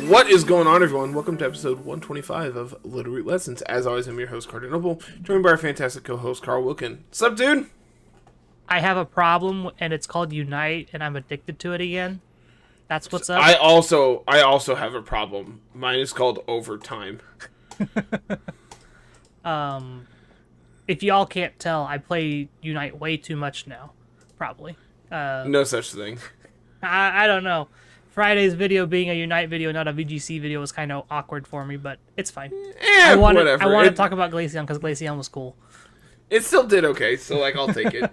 What is going on, everyone? Welcome to episode 125 of Littleroot Lessons. As always, I'm your host, Carter Noble, joined by our fantastic co-host, Carl Wilkin. What's up, dude? I have a problem, and it's called Unite, and I'm addicted to it again. That's what's up. I also have a problem. Mine is called Overtime. If y'all can't tell, I play Unite way too much now. Probably. No such thing. I don't know. Friday's video being a Unite video, not a VGC video, was kind of awkward for me, but it's fine. I wanted to talk about Glaceon because Glaceon was cool. It still did okay, so I'll take it.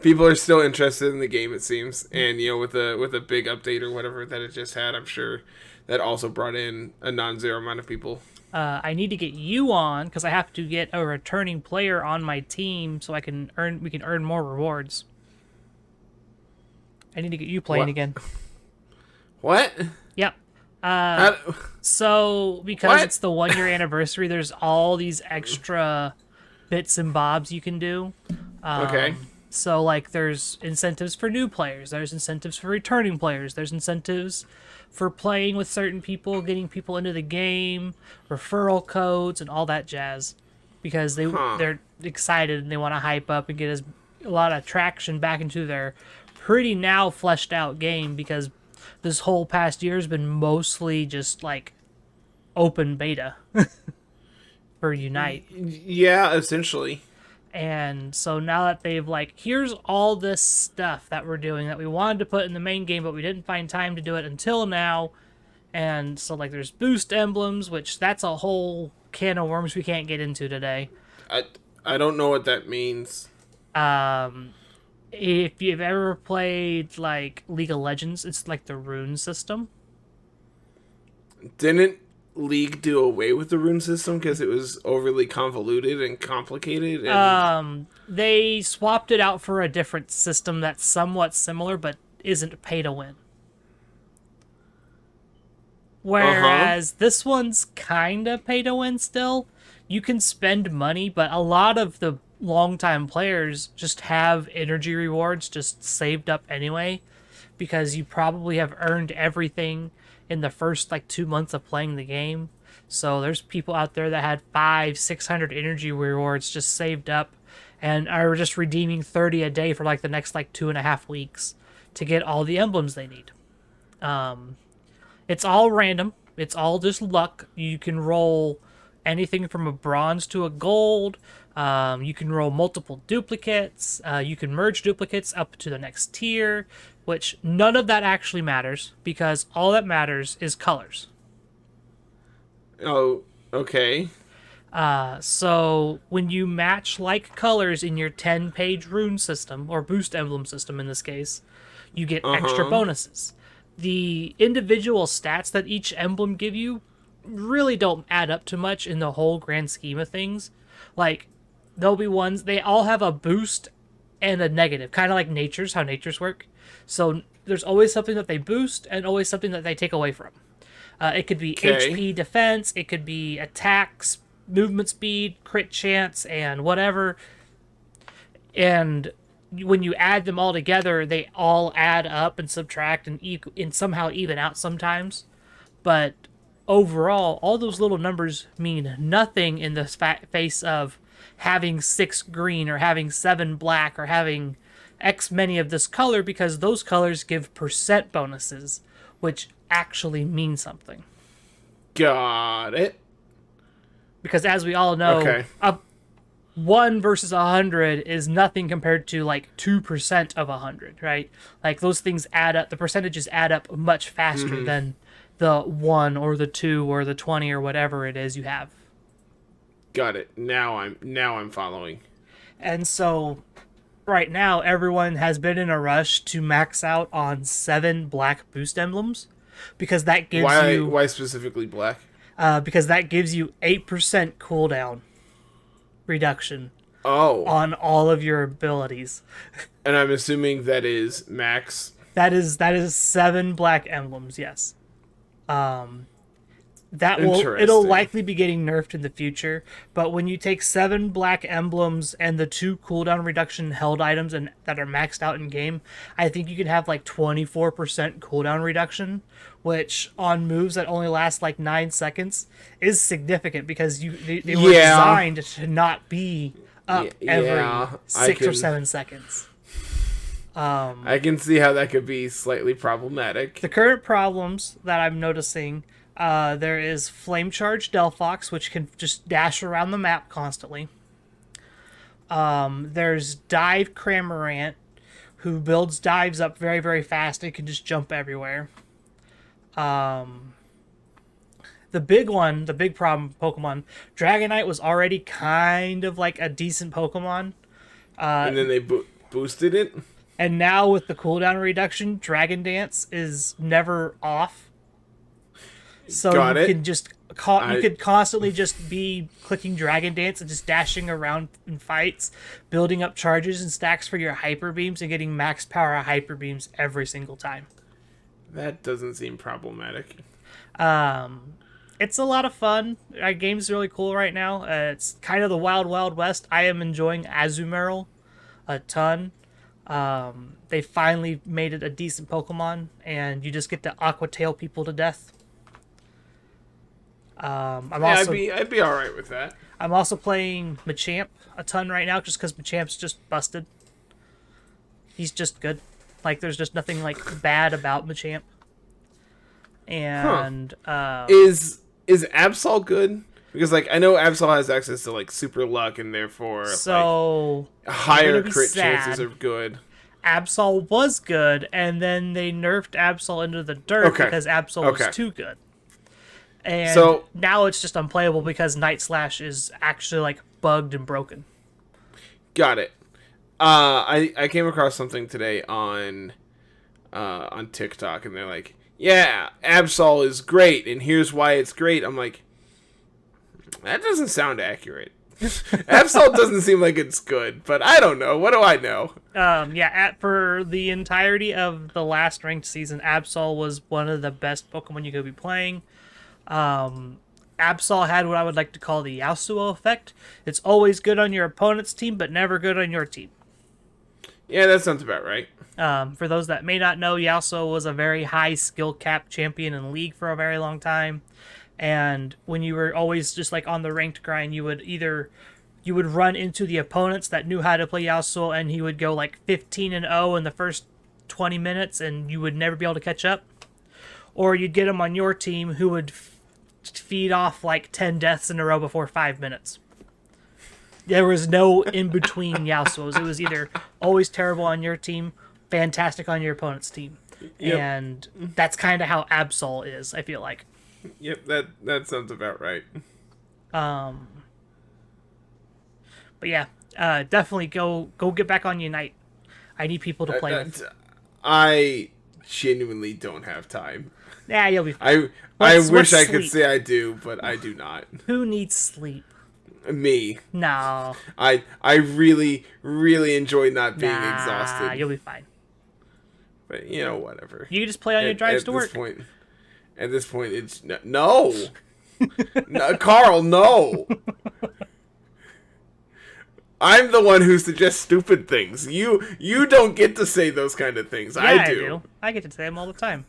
People are still interested in the game, it seems, and with a big update or whatever that it just had, I'm sure that also brought in a non-zero amount of people. I need to get you on because I have to get a returning player on my team so we can earn more rewards. I need to get you playing again. What? Yep. So because What? it's the 1 year anniversary, there's all these extra bits and bobs you can do. Okay. So there's incentives for new players, there's incentives for returning players, there's incentives for playing with certain people, getting people into the game, referral codes, and all that jazz. Because they're excited and they want to hype up and get a lot of traction back into their pretty now fleshed out game, because this whole past year has been mostly just open beta for Unite. Yeah, essentially. And so now that they've here's all this stuff that we're doing that we wanted to put in the main game, but we didn't find time to do it until now. And so there's boost emblems, which that's a whole can of worms we can't get into today. I don't know what that means. If you've ever played League of Legends, it's the rune system. Didn't League do away with the rune system because it was overly convoluted and complicated? They swapped it out for a different system that's somewhat similar but isn't pay to win. Whereas this one's kind of pay to win still. You can spend money, but a lot of the longtime players just have energy rewards just saved up anyway, because you probably have earned everything in the first 2 months of playing the game. So there's people out there that had 500-600 energy rewards just saved up and are just redeeming 30 a day for the next 2.5 weeks to get all the emblems they need. It's all random. It's all just luck. You can roll anything from a bronze to a gold. You can roll multiple duplicates. You can merge duplicates up to the next tier, which none of that actually matters because all that matters is colors. Oh, okay. So when you match colors in your 10-page rune system, or boost emblem system in this case, you get extra bonuses. The individual stats that each emblem give you really don't add up to much in the whole grand scheme of things. There'll be ones, they all have a boost and a negative, kind of like how natures work. So there's always something that they boost and always something that they take away from. It could be HP defense, it could be attacks, movement speed, crit chance, and whatever. And when you add them all together, they all add up and subtract and somehow even out sometimes. But overall, all those little numbers mean nothing in the face of having 6 green or having 7 black or having X many of this color, because those colors give percent bonuses, which actually mean something. Got it. Because as we all know, 1 versus 100 is nothing compared to 2% of 100, right? Those things add up. The percentages add up much faster than the 1 or the 2 or the 20 or whatever it is you have. Got it. Now I'm following. And so right now everyone has been in a rush to max out on 7 black boost emblems, because that gives why specifically black? Because that gives you 8% cooldown reduction on all of your abilities. And I'm assuming that is max. That is 7 black emblems, yes. It'll likely be getting nerfed in the future, but when you take 7 black emblems and the 2 cooldown reduction held items and that are maxed out in game, I think you can have like 24% cooldown reduction, which on moves that only last like 9 seconds is significant because they were designed to not be up every 6 or 7 seconds. I can see how that could be slightly problematic. The current problems that I'm noticing, there is Flame Charge Delphox, which can just dash around the map constantly. There's Dive Cramorant, who builds dives up very, very fast and can just jump everywhere. The big problem Pokemon, Dragonite was already kind of like a decent Pokemon. And then they boosted it? And now with the cooldown reduction, Dragon Dance is never off. So can just you could constantly just be clicking Dragon Dance and just dashing around in fights, building up charges and stacks for your Hyper Beams and getting max power Hyper Beams every single time. That doesn't seem problematic. It's a lot of fun. Our game's really cool right now. It's kind of the wild, wild west. I am enjoying Azumarill a ton. They finally made it a decent Pokemon, and you just get to Aqua Tail people to death. I'd be all right with that. I'm also playing Machamp a ton right now, just because Machamp's just busted. He's just good. Like, there's just nothing like bad about Machamp. And is Absol good? Because like I know Absol has access to like super luck and therefore higher crit chances are good. Absol was good, and then they nerfed Absol into the dirt because Absol was too good. And now it's just unplayable because Night Slash is actually like bugged and broken. Got it. I came across something today on TikTok, and they're like, "Yeah, Absol is great, and here's why it's great." I'm like, that doesn't sound accurate. Absol doesn't seem like it's good, but I don't know. What do I know? For the entirety of the last ranked season, Absol was one of the best Pokemon you could be playing. Absol had what I would like to call the Yasuo effect. It's always good on your opponent's team, but never good on your team. Yeah, that sounds about right. For those that may not know, Yasuo was a very high skill cap champion in League for a very long time. And when you were always just like on the ranked grind, you would run into the opponents that knew how to play Yasuo, and he would go like 15-0 in the first 20 minutes, and you would never be able to catch up. Or you'd get him on your team who would feed off like 10 deaths in a row before 5 minutes. There was no in between Yasuos. It was either always terrible on your team, fantastic on your opponent's team. Yep. And that's kind of how Absol is, I feel like. Yep, that sounds about right. But yeah, definitely go get back on Unite. I need people to play with. I genuinely don't have time. Yeah, you'll be fine. I wish I could say I do, but I do not. Who needs sleep? Me. No. I really, really enjoy not being exhausted. You'll be fine. But, you know, whatever. You can just play on your drives to work. At this point, it's... No! No, Carl, no! I'm the one who suggests stupid things. You don't get to say those kind of things. Yeah, I do. I get to say them all the time.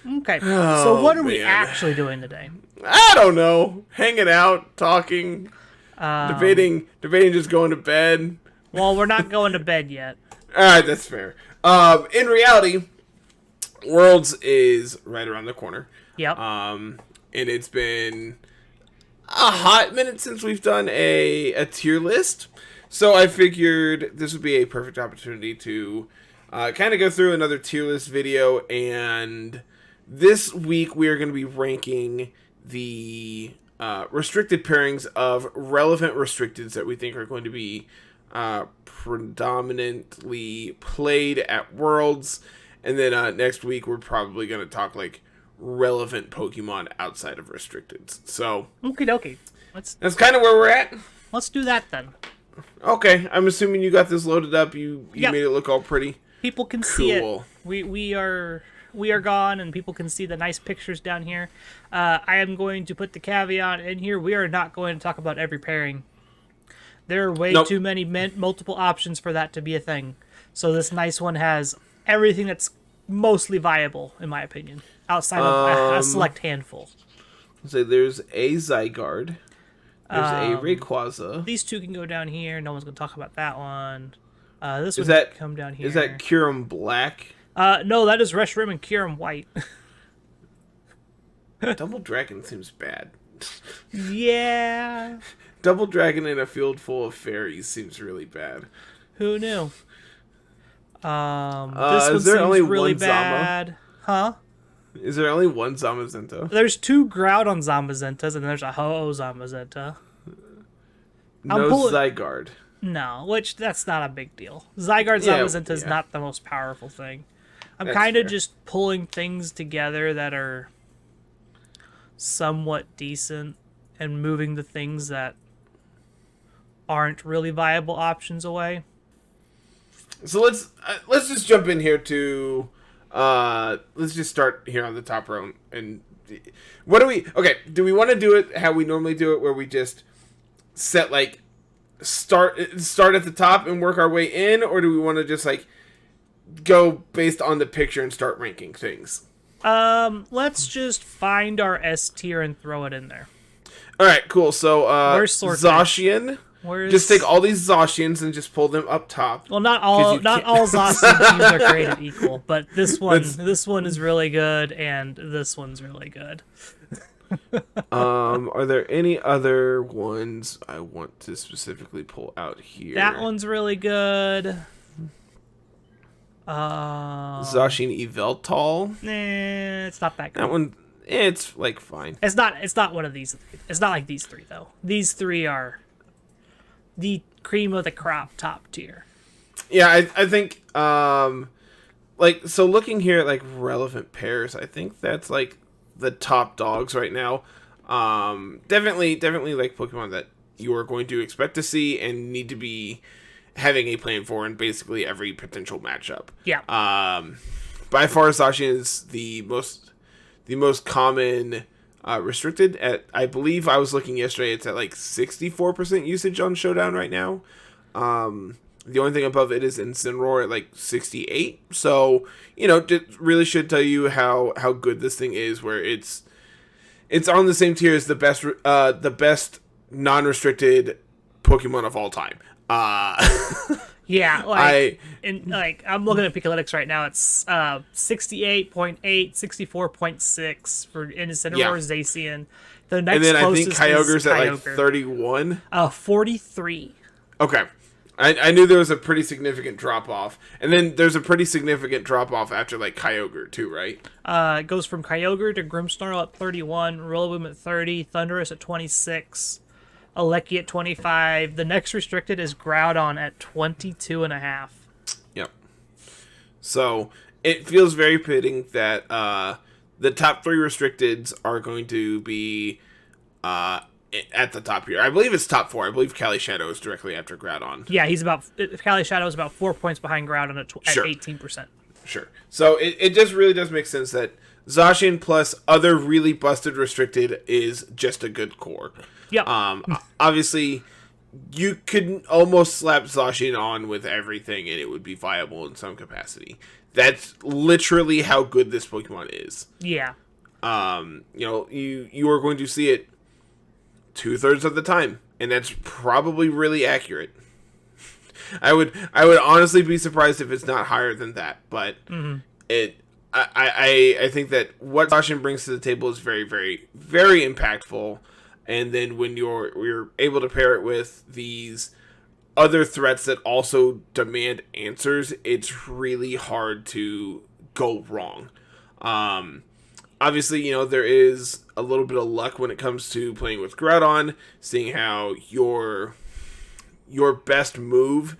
Okay, oh, so what are we actually doing today? I don't know. Hanging out, talking, debating just going to bed. Well, we're not going to bed yet. Alright, that's fair. In reality, Worlds is right around the corner. Yep. And it's been a hot minute since we've done a tier list. So I figured this would be a perfect opportunity to kind of go through another tier list video. And this week we are going to be ranking the restricted pairings of relevant restricteds that we think are going to be predominantly played at Worlds. And then next week we're probably going to talk like relevant Pokemon outside of restricteds. So okie dokie. That's kind of where we're at. Let's do that then. Okay, I'm assuming you got this loaded up. You made it look all pretty. People can see it. We we are gone and people can see the nice pictures down here, I am going to put the caveat in here. We are not going to talk about every pairing. There are way too many multiple options for that to be a thing. So this nice one has everything that's mostly viable, in my opinion, outside of a select handful. So there's a Zygarde. There's a Rayquaza. These two can go down here. No one's going to talk about that one. This one can come down here. Is that Kyurem Black? No, that is Reshiram and Kyurem White. Double Dragon seems bad. Yeah. Double Dragon in a field full of fairies seems really bad. Who knew? This one is there seems only really one bad. Zama? Huh? Is there only one Zamazenta? There's 2 Groudon Zamazentas, and there's a Ho-Oh Zamazenta. No Zygarde. No, which that's not a big deal. Zygarde Zamazenta is not the most powerful thing. I'm kind of just pulling things together that are somewhat decent and moving the things that aren't really viable options away. So let's just jump in here to let's just start here on the top row. And what do we? Okay, do we want to do it how we normally do it, where we just set like start at the top and work our way in, or do we want to just like go based on the picture and start ranking things? Let's just find our S tier and throw it in there. All right, cool. So Zacian. Just take all these Zacians and just pull them up top. Well, not all Zacian teams are created equal, but this one is really good, and this one's really good. Are there any other ones I want to specifically pull out here? That one's really good. Zacian Yveltal. It's not that good. That one, it's like fine. It's not one of these. It's not like these 3 though. These 3 are the cream of the crop, top tier. Yeah, I think like, so looking here at like relevant pairs, I think that's like the top dogs right now. Definitely like Pokemon that you are going to expect to see and need to be having a plan for in basically every potential matchup. Yeah. By far, Zacian is the most common restricted. At, I believe I was looking yesterday, it's at like 64% usage on Showdown right now. The only thing above it is Incineroar at like 68. So, it really should tell you how good this thing is, where it's on the same tier as the best non-restricted Pokemon of all time. Yeah, I'm looking at Pikalytics right now. It's 68.8, 64.6 for Incineroar, Zacian. The next and then I think closest Kyogre's is at like 31. 43. Okay. I knew there was a pretty significant drop off, and then there's a pretty significant drop off after like Kyogre too, right? It goes from Kyogre to Grimmsnarl at 31, Rillaboom at 30, Thundurus at 26, Alecki at 25. The next restricted is Groudon at 22.5. Yep. So it feels very fitting that the top 3 restricteds are going to be at the top here. I believe it's top 4. I believe Cali Shadow is directly after Groudon. Yeah, Cali Shadow is about 4 points behind Groudon at 18%. Sure. So it just really does make sense that Zacian plus other really busted restricted is just a good core. Yep. Obviously, you could almost slap Zacian on with everything and it would be viable in some capacity. That's literally how good this Pokemon is. Yeah. You are going to see it 2/3 of the time, and that's probably really accurate. I would honestly be surprised if it's not higher than that, but I think that what Zacian brings to the table is very, very, very impactful. And then when you're able to pair it with these other threats that also demand answers, it's really hard to go wrong. Obviously, there is a little bit of luck when it comes to playing with Groudon, seeing how your best move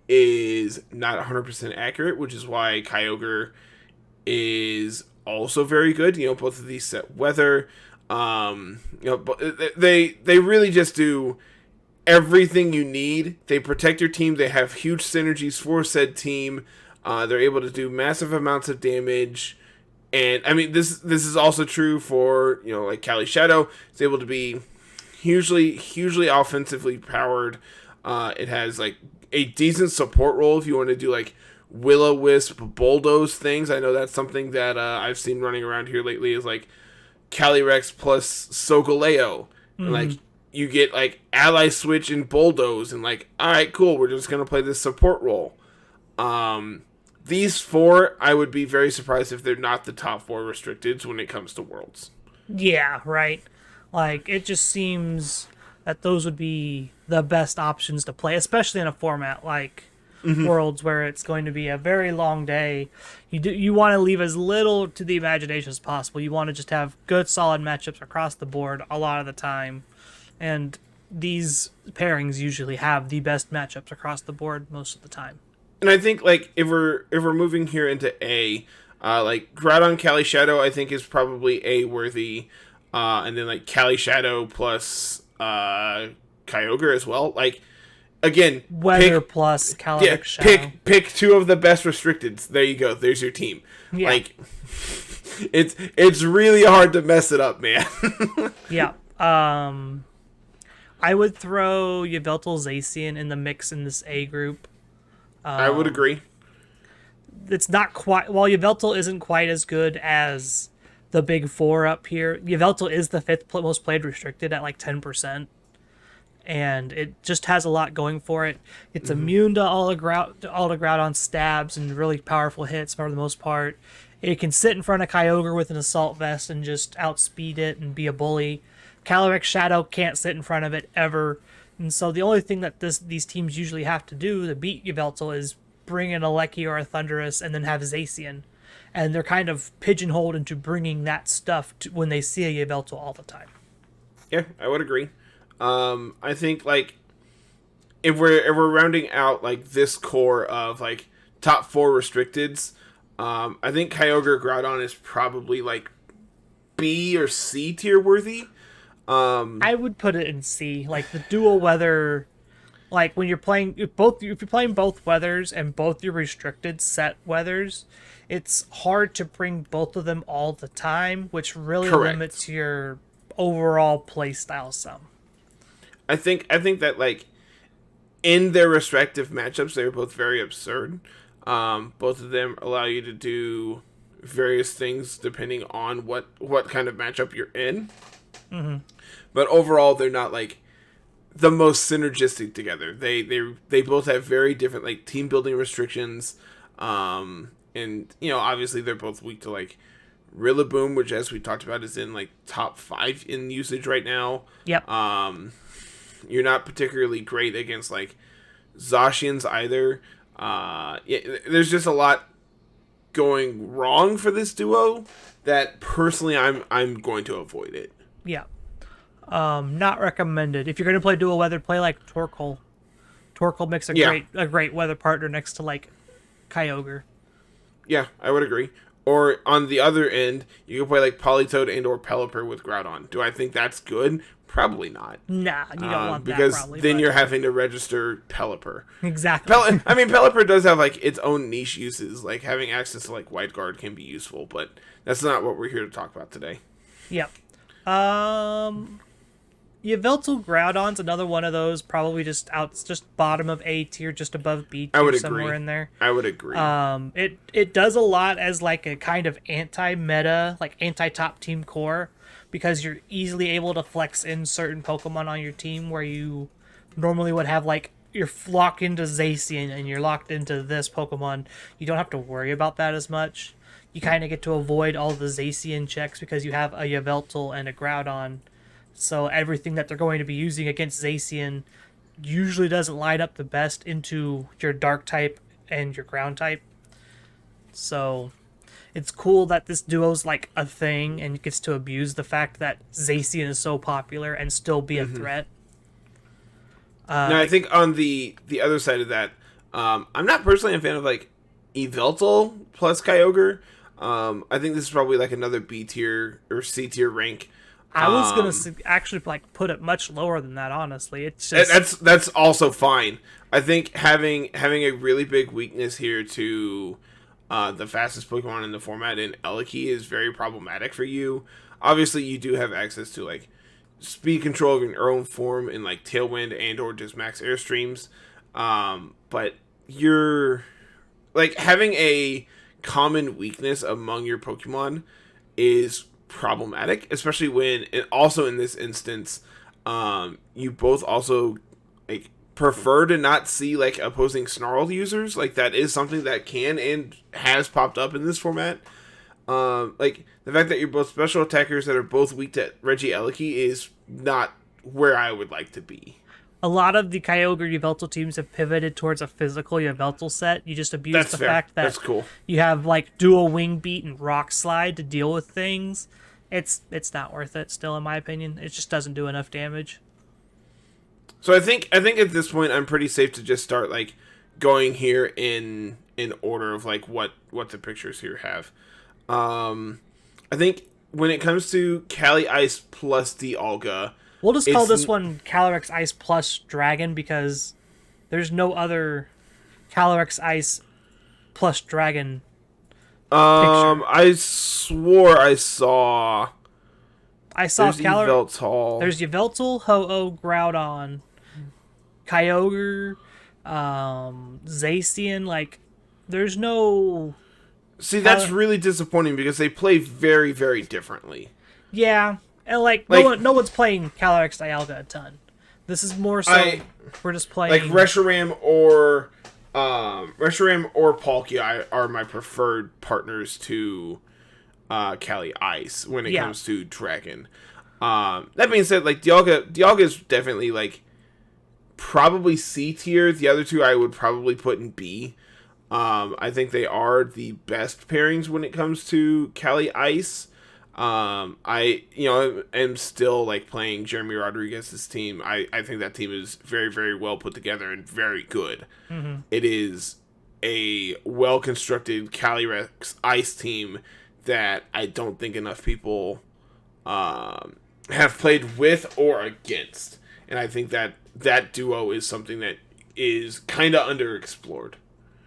is not 100% accurate, which is why Kyogre is also very good. Both of these set weather. They really just do everything you need. They protect your team. They have huge synergies for said team. They're able to do massive amounts of damage. And I mean, this is also true for, like Cali Shadow. It's able to be hugely offensively powered. It has like a decent support role if you want to do like will-o-wisp bulldoze things. I know that's something that I've seen running around here lately is like Calyrex plus Sogaleo. And like you get like ally switch and bulldoze and like, all right, cool, we're just gonna play this support role. These 4, I would be very surprised if they're not the top 4 restricteds when it comes to Worlds. Yeah, right. Like, it just seems that those would be the best options to play, especially in a format like Worlds, where it's going to be a very long day. You want to leave as little to the imagination as possible. You want to just have good, solid matchups across the board a lot of the time. And these pairings usually have the best matchups across the board most of the time. And I think like if we're moving here into A, like Groudon Cali Shadow, I think is probably A worthy, and then like Cali Shadow plus Kyogre as well. Like again, Weather plus Calyrex Shadow. Pick 2 of the best restricteds. There you go. There's your team. Yeah. Like it's really hard to mess it up, man. Yeah. I would throw Yveltal Zacian in the mix in this A group. I would agree. It's not quite... While Yveltal isn't quite as good as the big 4 up here, Yveltal is the 5th most played restricted at like 10%. And it just has a lot going for it. It's immune to all the Groudon stabs and really powerful hits for the most part. It can sit in front of Kyogre with an Assault Vest and just outspeed it and be a bully. Calyrex Shadow can't sit in front of it ever. And so the only thing that these teams usually have to do to beat Yveltal is bring in a Lecky or a Thundurus and then have Zacian. And they're kind of pigeonholed into bringing that stuff when they see a Yveltal all the time. Yeah, I would agree. I think like if we're rounding out like this core of like top 4 restricteds, I think Kyogre Groudon is probably like B or C tier worthy. I would put it in C. Like the dual weather, like when you're playing if you're playing both weathers and both your restricted set weathers, it's hard to bring both of them all the time, which really limits your overall play style some. I think that like in their respective matchups, they're both very absurd. Both of them allow you to do various things depending on what kind of matchup you're in. But overall, they're not like the most synergistic together. They both have very different like team building restrictions, and obviously they're both weak to like Rillaboom, which as we talked about is in like top 5 in usage right now. Yep. You're not particularly great against like Zacians either. There's just a lot going wrong for this duo that personally I'm going to avoid it. Yeah. Not recommended. If you're going to play dual weather, play like Torkoal. Torkoal makes a great weather partner next to like Kyogre. Yeah, I would agree. Or on the other end, you can play like Politoed and or Pelipper with Groudon. Do I think that's good? Probably not. Nah, you don't want that because probably. Then you're having to register Pelipper. Exactly. Pelipper does have like its own niche uses. Like having access to like Wide Guard can be useful, but that's not what we're here to talk about today. Yep. Yveltal Groudon's another one of those, probably just bottom of A tier, just above B tier, somewhere in there. I would agree. It does a lot as like a kind of anti-meta, like anti-top team core, because you're easily able to flex in certain Pokemon on your team where you normally would have like you're locked into Zacian and you're locked into this Pokemon. You don't have to worry about that as much. You kind of get to avoid all the Zacian checks because you have a Yveltal and a Groudon. So everything that they're going to be using against Zacian usually doesn't line up the best into your Dark type and your Ground type. So it's cool that this duo's like a thing and gets to abuse the fact that Zacian is so popular and still be a threat. Now, I think on the other side of that, I'm not personally a fan of like Yveltal plus Kyogre. I think this is probably like another B tier or C tier rank. I was gonna actually like put it much lower than that. Honestly, it's just that's also fine. I think having a really big weakness here to the fastest Pokemon in the format in Eliki is very problematic for you. Obviously, you do have access to like speed control of your own form in like Tailwind and or just max airstreams, but you're like having a common weakness among your Pokemon is problematic, especially when, and also in this instance, you both also like prefer to not see like opposing Snarl users. Like that is something that can and has popped up in this format. Like the fact that you're both special attackers that are both weak to Regieleki is not where I would like to be. A lot of the Kyogre Yveltal teams have pivoted towards a physical Yveltal set. You just abuse That's the fair. fact that That's cool. You have like dual Wing Beat and Rock Slide to deal with things. It's not worth it still, in my opinion. It just doesn't do enough damage. So I think at this point I'm pretty safe to just start like going here in order of like what the pictures here have. I think when it comes to Cali Ice plus Dialga, we'll just call this one Calyrex Ice plus Dragon because there's no other Calyrex Ice plus Dragon picture. I swore I saw Yveltal. There's Yveltal, Ho-Oh, Groudon, Kyogre, Zacian. Like, there's no. See, that's really disappointing because they play very, very differently. Yeah, and no one's playing Calyrex Dialga a ton. This is more so we're just playing like Reshiram or Palkia are my preferred partners to Cali Ice when it comes to Dragon. That being said, like Dialga is definitely like probably C tier. The other two I would probably put in B. I think they are the best pairings when it comes to Cali Ice. I am still like playing Jeremy Rodriguez's team. I think that team is very, very well put together and very good. Mm-hmm. It is a well constructed Calyrex Ice team that I don't think enough people have played with or against, and I think that duo is something that is kind of underexplored.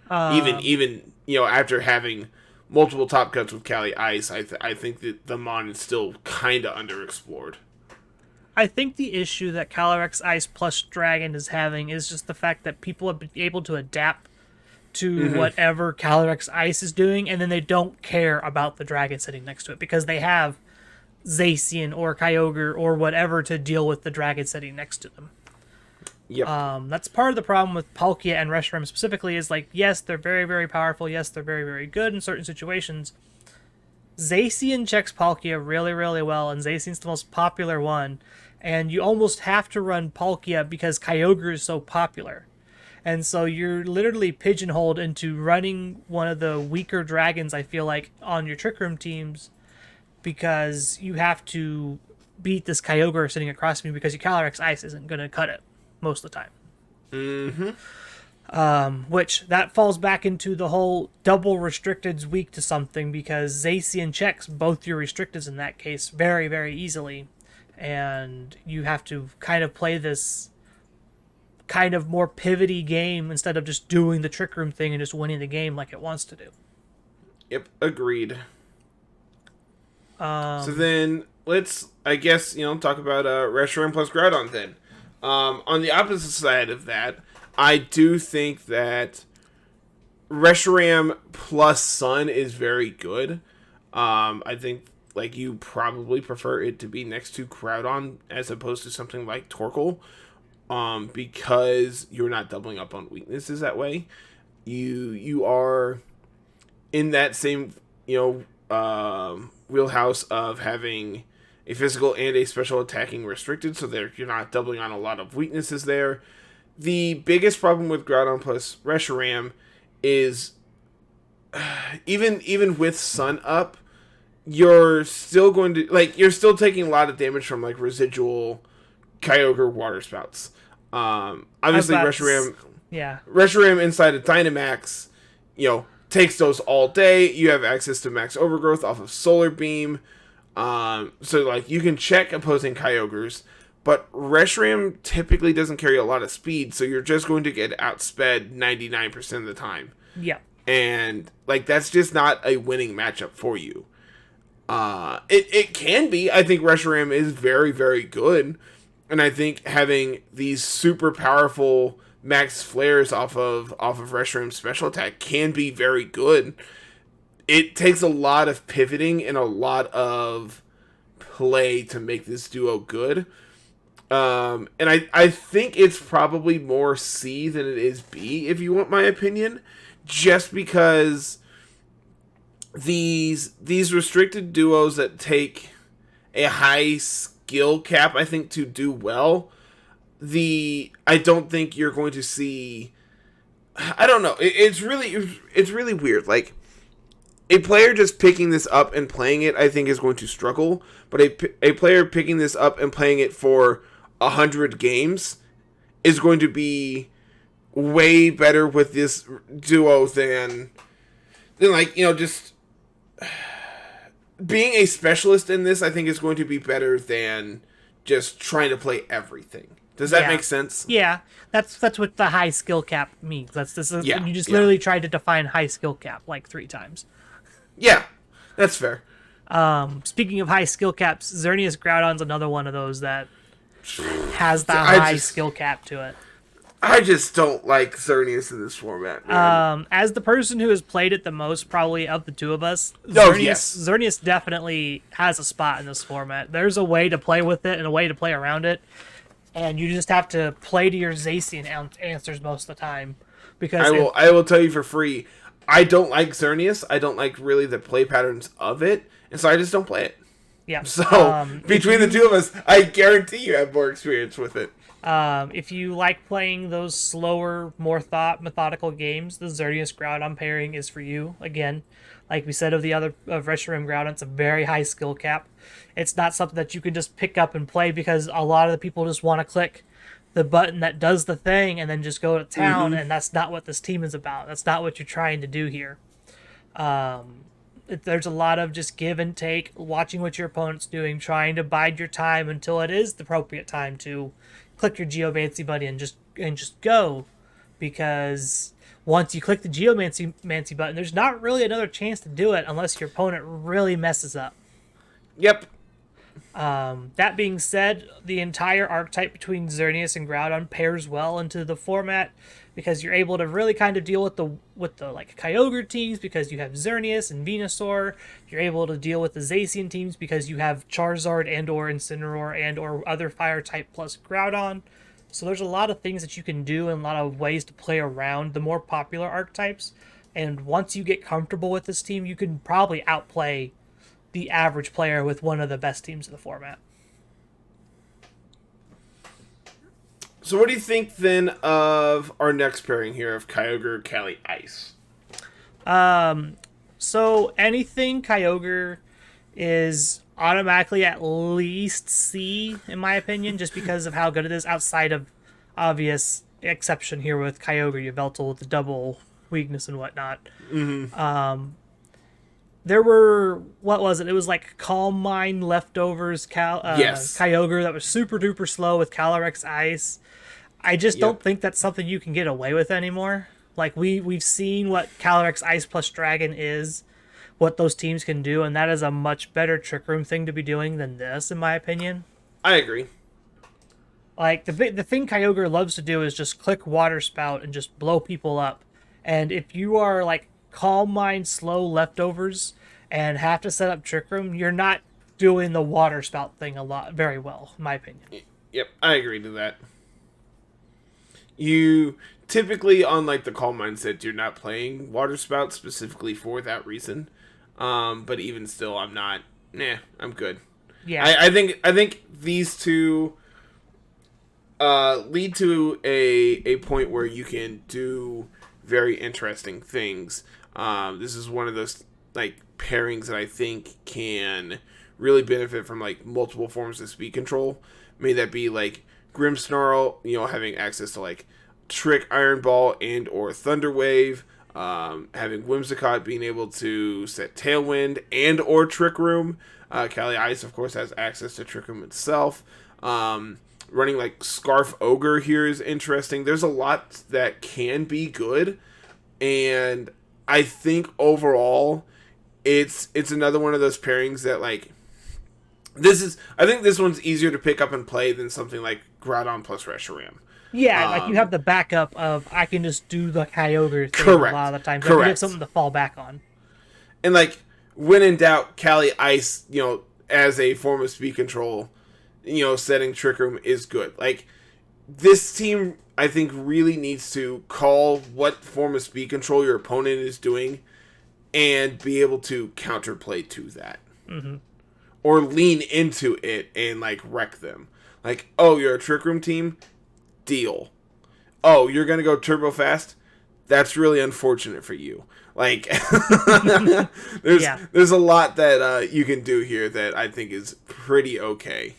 Even after having multiple top cuts with Cali Ice, I think that the Mon is still kind of underexplored. I think the issue that Calyrex Ice plus Dragon is having is just the fact that people have been able to adapt to whatever Calyrex Ice is doing, and then they don't care about the Dragon sitting next to it because they have Zacian or Kyogre or whatever to deal with the Dragon sitting next to them. Yep. That's part of the problem with Palkia and Reshiram specifically is like, yes, they're very, very powerful. Yes, they're very, very good in certain situations. Zacian checks Palkia really, really well, and Zacian's the most popular one. And you almost have to run Palkia because Kyogre is so popular. And so you're literally pigeonholed into running one of the weaker dragons, I feel like, on your Trick Room teams because you have to beat this Kyogre sitting across from you because your Calyrex Ice isn't going to cut it most of the time. Which that falls back into the whole double restricted's weak to something because Zacian checks both your restricteds in that case very, very easily. And you have to kind of play this kind of more pivoty game instead of just doing the Trick Room thing and just winning the game like it wants to do. Yep, agreed. So then let's, I guess, talk about Reshiram plus Groudon then. On the opposite side of that, I do think that Reshiram plus Sun is very good. I think like you probably prefer it to be next to Groudon as opposed to something like Torkoal, because you're not doubling up on weaknesses that way. You are in that same wheelhouse of having a physical and a special attacking restricted, so that you're not doubling on a lot of weaknesses there. The biggest problem with Groudon plus Reshiram is even with Sun up, you're still going to you're still taking a lot of damage from like residual Kyogre water spouts. Obviously Reshiram inside of Dynamax, takes those all day. You have access to max overgrowth off of Solar Beam. So like you can check opposing Kyogres, but Reshiram typically doesn't carry a lot of speed, so you're just going to get outsped 99% of the time. Yeah. And like that's just not a winning matchup for you. It can be. I think Reshiram is very, very good. And I think having these super powerful max flares off of Reshiram's special attack can be very good. It takes a lot of pivoting and a lot of play to make this duo good. And I think it's probably more C than it is B, if you want my opinion. Just because these restricted duos that take a high skill cap, I think, to do well, I don't think you're going to see. I don't know. It's really weird. Like a player just picking this up and playing it, I think, is going to struggle. But a player picking this up and playing it for 100 games is going to be way better with this duo than like, just being a specialist in this. I think is going to be better than just trying to play everything. Does that make sense? Yeah, that's what the high skill cap means. You just literally tried to define high skill cap like 3 times. Yeah, that's fair. Speaking of high skill caps, Xerneas Groudon's another one of those that has the high skill cap to it. I just don't like Xerneas in this format, man. As the person who has played it the most, probably of the two of us, Xerneas definitely has a spot in this format. There's a way to play with it and a way to play around it, and you just have to play to your Zacian answers most of the time. Because I will tell you for free, I don't like Xerneas. I don't like really the play patterns of it, and so I just don't play it. Yeah. So between the two of us, I guarantee you have more experience with it. If you like playing those slower, more methodical games, the Xerneas Groudon pairing is for you. Again, like we said of Reshiram Groudon, it's a very high skill cap. It's not something that you can just pick up and play because a lot of the people just want to click the button that does the thing and then just go to town, and that's not what this team is about. That's not what you're trying to do here. There's a lot of just give and take, watching what your opponent's doing, trying to bide your time until it is the appropriate time to click your Geomancy button and just go, because once you click the Geomancy button, there's not really another chance to do it unless your opponent really messes up. Yep. That being said, the entire archetype between Xerneas and Groudon pairs well into the format because you're able to really kind of deal with the like Kyogre teams because you have Xerneas and Venusaur. You're able to deal with the Zacian teams because you have Charizard and or Incineroar and or other fire type plus Groudon. So there's a lot of things that you can do and a lot of ways to play around the more popular archetypes. And once you get comfortable with this team, you can probably outplay the average player with one of the best teams in the format. So what do you think then of our next pairing here of Kyogre, Cali, Ice? So anything Kyogre is automatically at least C, in my opinion, just because of how good it is, outside of obvious exception here with Kyogre Yveltal with the double weakness and whatnot. Mm-hmm. There were, what was it? It was like Calm Mind leftovers yes. Kyogre that was super duper slow with Calyrex Ice. I just don't think that's something you can get away with anymore. Like we've seen what Calyrex Ice plus Dragon is, what those teams can do, and that is a much better Trick Room thing to be doing than this, in my opinion. I agree. Like the thing Kyogre loves to do is just click Water Spout and just blow people up. And if you are like Calm Mind slow leftovers and have to set up Trick Room, you're not doing the Water Spout thing very well, in my opinion. Yep, I agree to that. You typically, on like the Calm Mind set, you're not playing Water Spout specifically for that reason. But even still, I'm not. I'm good. Yeah, I think these two lead to a point where you can do very interesting things. This is one of those like pairings that I think can really benefit from like multiple forms of speed control. May that be like Grimmsnarl, having access to like Trick, Iron Ball, and or Thunder Wave. Having Whimsicott being able to set Tailwind and or Trick Room. Cali Ice, of course, has access to Trick Room itself. Running like Scarf Ogre here is interesting. There's a lot that can be good, and I think overall, it's another one of those pairings that like I think this one's easier to pick up and play than something like Groudon plus Reshiram. Yeah, like you have the backup of I can just do the Kyogre thing Correct. a lot of the time. Correct. You have something to fall back on. And like when in doubt, Cali Ice, as a form of speed control, setting Trick Room is good. Like this team, I think, really needs to call what form of speed control your opponent is doing, and be able to counterplay to that, or lean into it and like wreck them. Like, oh, you're a Trick Room team. Deal. Oh, you're gonna go turbo fast? That's really unfortunate for you. Like, there's a lot that you can do here that I think is pretty okay.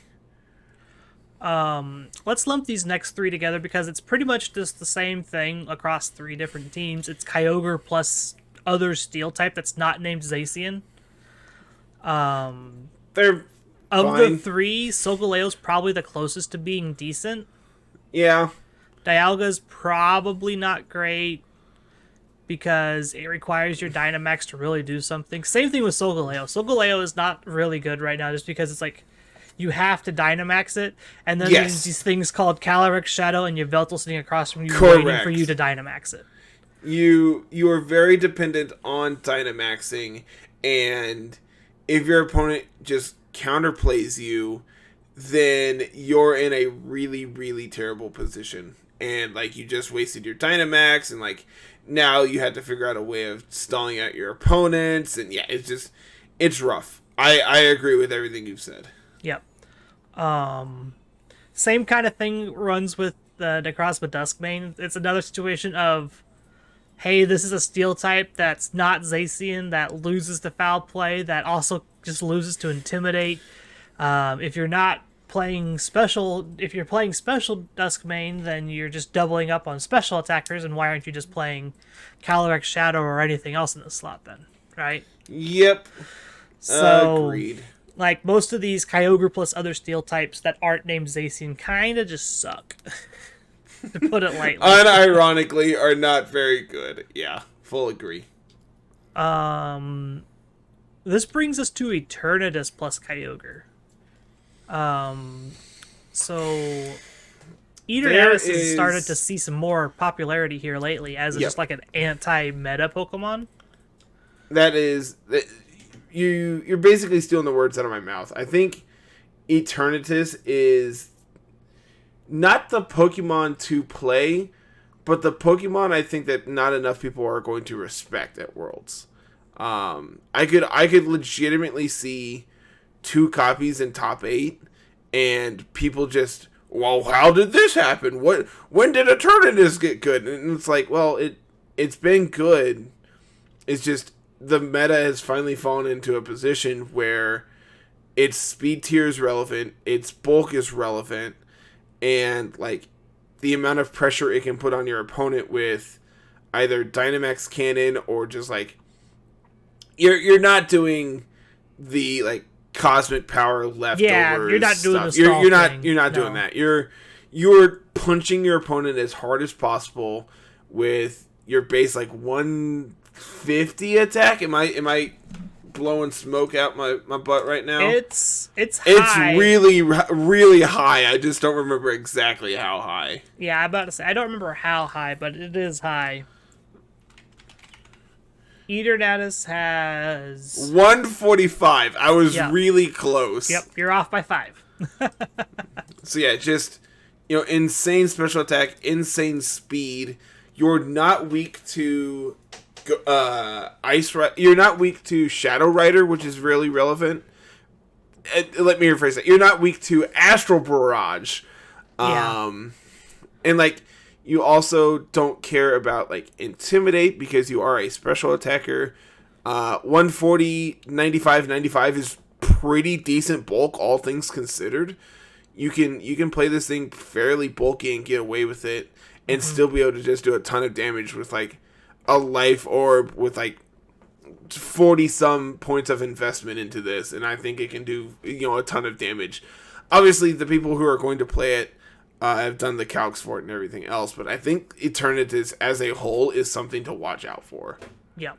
Let's lump these next three together because it's pretty much just the same thing across three different teams. It's Kyogre plus other steel type that's not named Zacian. They're of fine. the three, Solgaleo's probably the closest to being decent. Yeah. Dialga's probably not great because it requires your Dynamax to really do something. Same thing with Solgaleo. Solgaleo is not really good right now just because it's like you have to Dynamax it, and then there's these things called Calyrex Shadow and Yveltal sitting across from you waiting for you to Dynamax it. You are very dependent on Dynamaxing, and if your opponent just counterplays you, then you're in a really, really terrible position. And, like, you just wasted your Dynamax, and, like, now you had to figure out a way of stalling out your opponents, and, yeah, it's rough. I agree with everything you've said. Yep. Same kind of thing runs with the Necrozma Duskmane. It's another situation of, hey, this is a steel type that's not Zacian, that loses to foul play, that also just loses to Intimidate. If you're playing special Duskmane, then you're just doubling up on special attackers, and why aren't you just playing Calyrex Shadow or anything else in the slot then, right? Yep. So, agreed. Like, most of these Kyogre plus other steel types that aren't named Zacian kind of just suck, to put it lightly. Unironically, are not very good. Yeah, full agree. This brings us to Eternatus plus Kyogre. So Eternatus has started to see some more popularity here lately as just like an anti-meta Pokemon. You're basically stealing the words out of my mouth. I think Eternatus is not the Pokemon to play, but the Pokemon I think that not enough people are going to respect at Worlds. I could legitimately see 2 copies in top 8, and people just, well, how did this happen? When did Eternatus get good? And it's like, well, it's been good. It's just the meta has finally fallen into a position where its speed tier is relevant, its bulk is relevant, and like the amount of pressure it can put on your opponent with either Dynamax Cannon or just like you're not doing the like cosmic power leftovers. Yeah, you're not doing stuff. the stall You're not doing that. You're punching your opponent as hard as possible with your base like 150 attack. Am I blowing smoke out my butt right now? It's high. It's really, really high. I just don't remember exactly how high. Yeah, I'm about to say I don't remember how high, but it is high. Eternatus has 145. I was really close. Yep, you're off by 5. So yeah, just insane special attack, insane speed. You're not weak to You're not weak to Shadow Rider, which is really relevant. Let me rephrase that. You're not weak to Astral Barrage. And like you also don't care about like Intimidate because you are a special attacker. 140, 95, 95 is pretty decent bulk, all things considered. You can play this thing fairly bulky and get away with it, and still be able to just do a ton of damage with like a life orb with like 40 some points of investment into this, and I think it can do a ton of damage. Obviously, the people who are going to play it have done the calcs for it and everything else, but I think Eternatus as a whole is something to watch out for. Yep.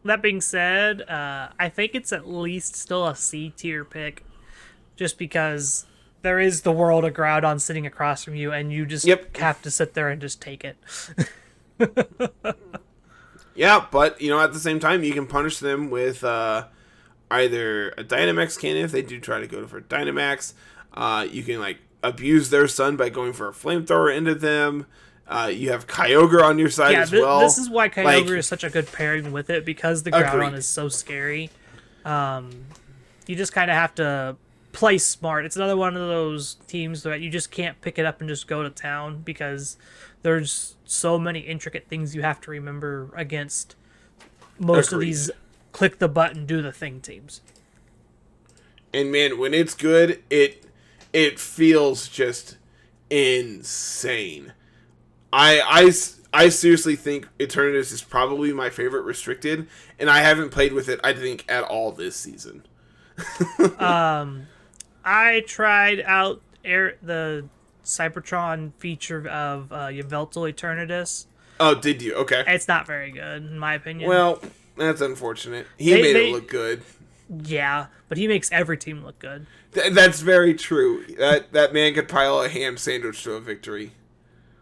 That being said, I think it's at least still a C tier pick, just because there is the world of Groudon sitting across from you, and you just Yep. have to sit there and just take it. Yeah, but at the same time, you can punish them with either a Dynamax cannon if they do try to go for Dynamax. You can like abuse their sun by going for a flamethrower into them. You have Kyogre on your side as well. This is why Kyogre is such a good pairing with it, because the Groudon is so scary. You just kind of have to play smart. It's another one of those teams that you just can't pick it up and just go to town, because there's so many intricate things you have to remember against most of these click the button, do the thing teams. And man, when it's good, it feels just insane. I seriously think Eternatus is probably my favorite restricted, and I haven't played with it, I think, at all this season. I tried out the Cybertron feature of Yveltal Eternatus. Oh, did you? Okay. It's not very good, in my opinion. Well, that's unfortunate. He made it look good. Yeah, but he makes every team look good. That's very true. That man could pile a ham sandwich to a victory.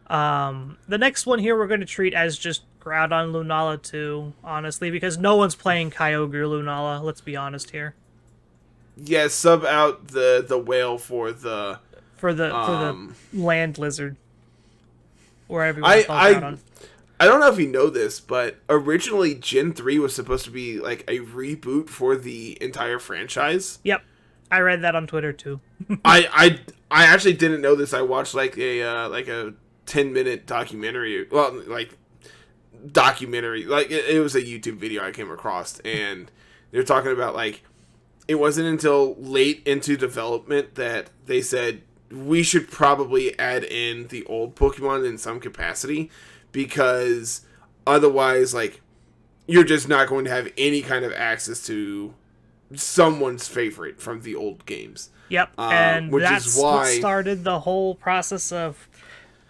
The next one here we're going to treat as just Groudon Lunala 2, honestly, because no one's playing Kyogre Lunala, let's be honest here. Yeah, sub out the whale for the land lizard. Wherever you want to call Groudon. I don't know if you know this, but originally Gen 3 was supposed to be like a reboot for the entire franchise. Yep. I read that on Twitter too. I actually didn't know this. I watched like a 10-minute documentary. Well, like documentary. Like it was a YouTube video I came across, and they're talking about like it wasn't until late into development that they said we should probably add in the old Pokemon in some capacity, because otherwise, like, you're just not going to have any kind of access to someone's favorite from the old games. Yep, and which that's is why what started the whole process of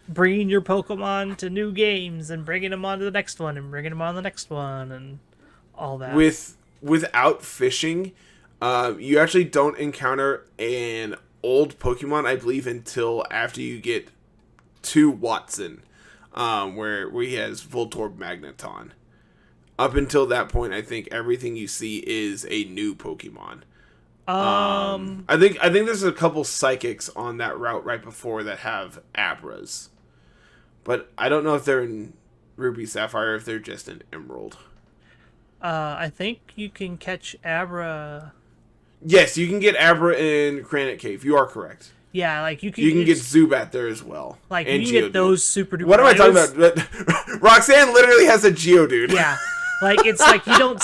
bringing your Pokemon to new games and bringing them on to the next one and bringing them on to the next one and all that. Without fishing, you actually don't encounter an old Pokemon, I believe, until after you get to Watson, where he has Voltorb Magneton. Up until that point, I think everything you see is a new Pokemon. I think there's a couple Psychics on that route right before that have Abras, but I don't know if they're in Ruby Sapphire or if they're just in Emerald. I think you can catch Abra. Yes, you can get Abra in Granite Cave. You are correct. Yeah, like you can get Zubat there as well. Like you can get those super duper. What am I talking about? Roxanne literally has a Geodude. Yeah. Like it's like you don't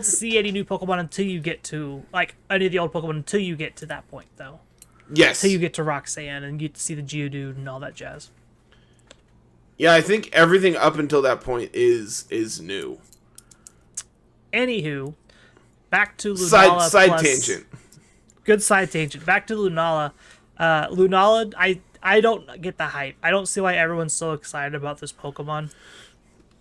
see any new Pokemon until you get to like any of the old Pokemon until you get to that point though. Yes. Until you get to Roxanne and you get to see the Geodude and all that jazz. Yeah, I think everything up until that point is new. Anywho, back to Lunala. Side tangent. Good side tangent. Back to Lunala. Lunala, I don't get the hype. I don't see why everyone's so excited about this Pokemon.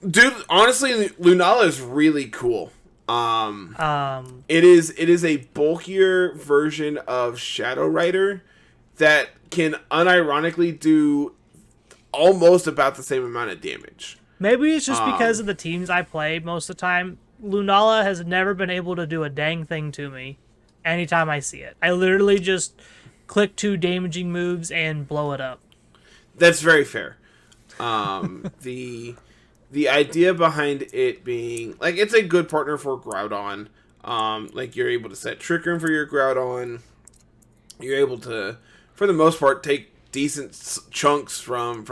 Dude, honestly, Lunala is really cool. It is a bulkier version of Shadow Rider that can unironically do almost about the same amount of damage. Maybe it's just because of the teams I play most of the time. Lunala has never been able to do a dang thing to me anytime I see it. I literally just click 2 damaging moves and blow it up. That's very fair. The idea behind it being like it's a good partner for Groudon. Like you're able to set Trick Room for your Groudon. You're able to, for the most part, take decent chunks from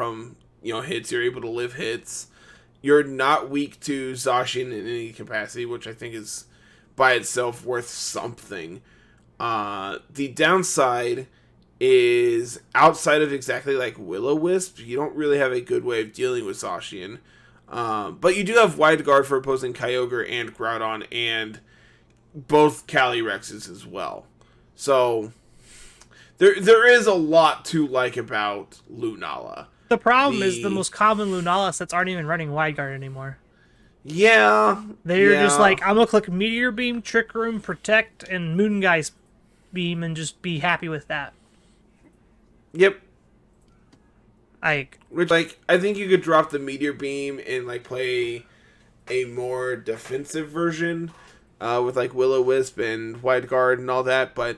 hits. You're able to live hits. You're not weak to Zacian in any capacity, which I think is by itself worth something. The downside is outside of exactly like Will-O-Wisp, you don't really have a good way of dealing with Zacian. But you do have Wide Guard for opposing Kyogre and Groudon and both Calyrexes as well. So there is a lot to like about Lunala. The problem is the most common Lunala sets aren't even running Wide Guard anymore. Yeah. They're just like, I'm going to click Meteor Beam, Trick Room, Protect, and Moongeist Beam and just be happy with that. Yep. Which, I think you could drop the Meteor Beam and, like, play a more defensive version with, like, Will-O-Wisp and Wide Guard and all that, but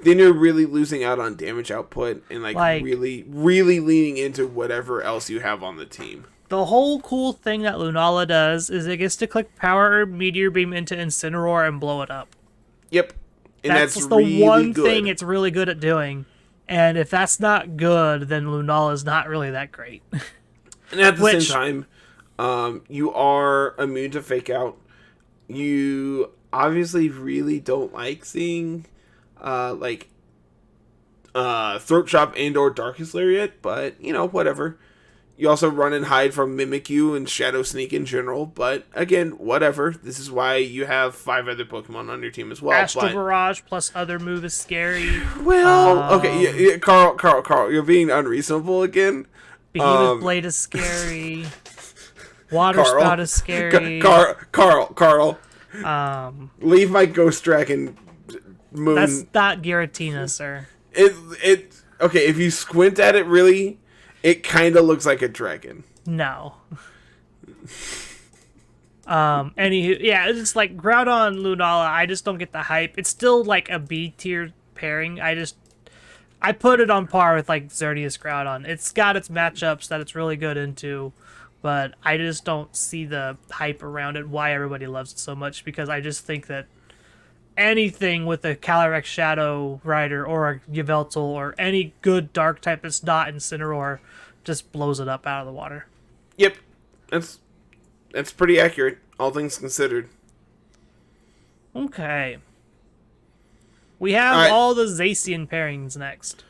then you're really losing out on damage output and, like really, really leaning into whatever else you have on the team. The whole cool thing that Lunala does is it gets to click Power Meteor Beam into Incineroar and blow it up. Yep. And that's the really one good. thing it's really good at doing. And if that's not good, then Lunala is not really that great. And at the same time, you are immune to Fake Out. You obviously really don't like seeing, Throat Chop and or Darkest Lariat, but, whatever. You also run and hide from Mimikyu and Shadow Sneak in general, but again, whatever. This is why you have 5 other Pokemon on your team as well. Astral Barrage plus other move is scary. Well, okay, yeah, Carl, you're being unreasonable again. Behemoth Blade is scary. Water Spout is scary. Carl. Leave my Ghost Dragon moon. That's not Giratina, sir. Okay, if you squint at it really, it kind of looks like a dragon. No. Anywho, yeah, it's just like Groudon Lunala, I just don't get the hype. It's still like a B tier pairing. I put it on par with like Xerneas Groudon. It's got its matchups that it's really good into, but I just don't see the hype around it, why everybody loves it so much, because I just think that anything with a Calyrex Shadow Rider or a Yveltal or any good dark type that's not Incineroar just blows it up out of the water. Yep. That's pretty accurate, all things considered. Okay. We have all the Zacian pairings next.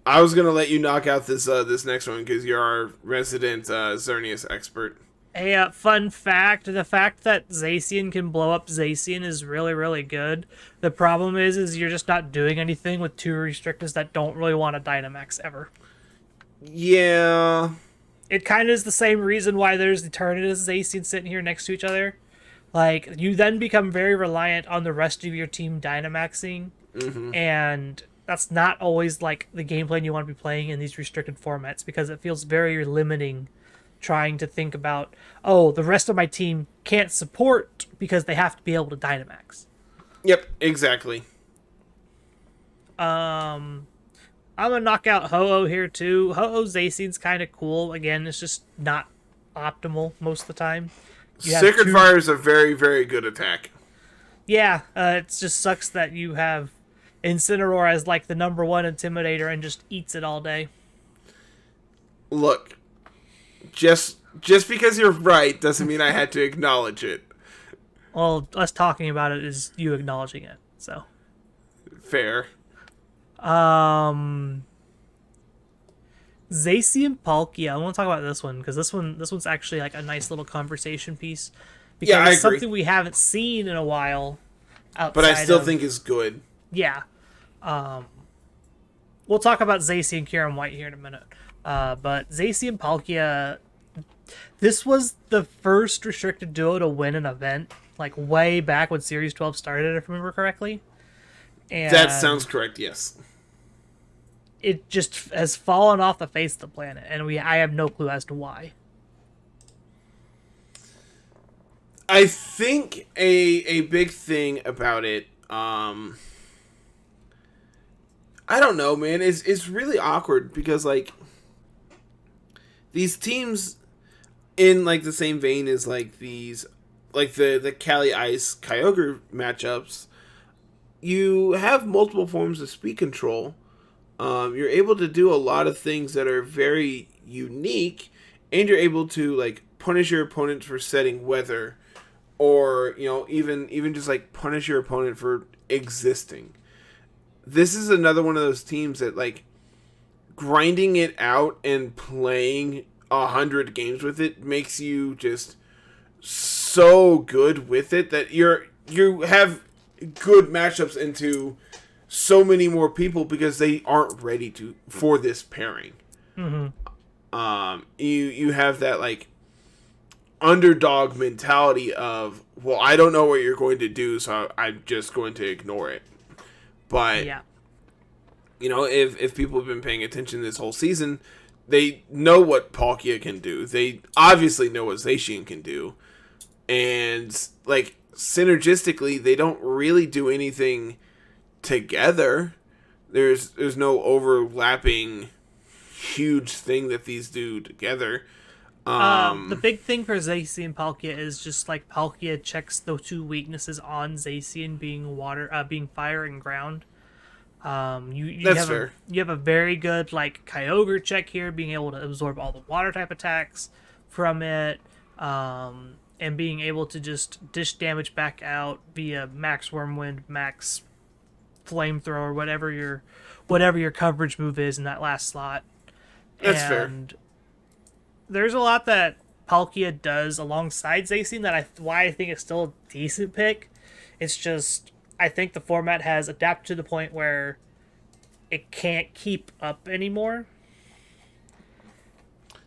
I was going to let you knock out this next one because you're our resident Xerneas expert. A fun fact, the fact that Zacian can blow up Zacian is really, really good. The problem is you're just not doing anything with 2 Restrictors that don't really want to Dynamax ever. Yeah. It kind of is the same reason why there's Eternatus Zacian sitting here next to each other. Like, you then become very reliant on the rest of your team Dynamaxing, and that's not always, like, the game plan you want to be playing in these restricted formats, because it feels very limiting trying to think about, the rest of my team can't support because they have to be able to Dynamax. Yep, exactly. I'm going to knock out Ho-Oh here, too. Ho-Oh Zacian's kind of cool. Again, it's just not optimal most of the time. Sacred Fire is a very, very good attack. Yeah, it just sucks that you have Incineroar as, like, the number 1 Intimidator and just eats it all day. Look, just because you're right doesn't mean I had to acknowledge it. Well, us talking about it is you acknowledging it, so. Fair. Zacian Palkia. I want to talk about this one because this one's actually like a nice little conversation piece. Because I agree. It's something we haven't seen in a while. But I still think is good. Yeah. We'll talk about Zacian Kyurem White here in a minute. But Zacian Palkia, this was the first restricted duo to win an event, like way back when Series 12 started, if I remember correctly. And that sounds correct, yes. It just has fallen off the face of the planet, and I have no clue as to why. I think a big thing about it, I don't know, man, it's really awkward because, like, these teams in, like, the same vein as, like, these, like, the Cali Ice Kyogre matchups, you have multiple forms of speed control. You're able to do a lot of things that are very unique, and you're able to, like, punish your opponent for setting weather, or, even just, like, punish your opponent for existing. This is another one of those teams that, like, grinding it out and playing 100 games with it makes you just so good with it that you have good matchups into so many more people because they aren't ready for this pairing. You have that like underdog mentality of, well, I don't know what you're going to do, so I'm just going to ignore it. But Yeah. you know, if people have been paying attention this whole season, they know what Palkia can do. They obviously know what Zacian can do. And, like, synergistically, they don't really do anything together. There's no overlapping huge thing that these do together. The big thing for Zacian Palkia is just like Palkia checks the two weaknesses on Zacian being being fire and ground. You That's have fair. you have a very good like Kyogre check here, being able to absorb all the water type attacks from it, and being able to just dish damage back out via max Wormwind, max Flamethrower, whatever your coverage move is in that last slot. That's And there's a lot that Palkia does alongside Zacian why I think it's still a decent pick. It's just I think the format has adapted to the point where it can't keep up anymore.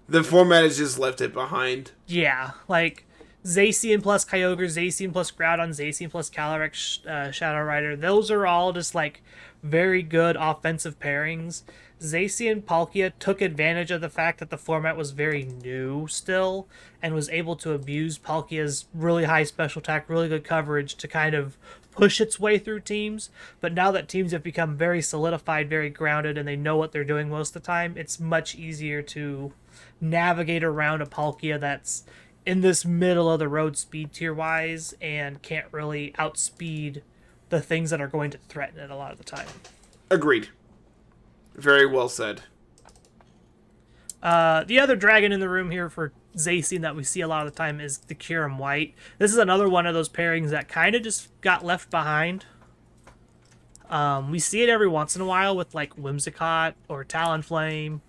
The format has just left it behind. Yeah, like Zacian plus Kyogre, Zacian plus Groudon, Zacian plus Calyrex, Shadow Rider. Those are all just like very good offensive pairings. Zacian Palkia took advantage of the fact that the format was very new still and was able to abuse Palkia's really high special attack, really good coverage to kind of push its way through teams. But now that teams have become very solidified, very grounded, and they know what they're doing most of the time, it's much easier to navigate around a Palkia that's in this middle of the road speed tier wise and can't really outspeed the things that are going to threaten it a lot of the time. Agreed. Very well said. The other dragon in the room here for Zacian that we see a lot of the time is the Kyurem White. This is another one of those pairings that kind of just got left behind. We see it every once in a while with like Whimsicott or Talonflame,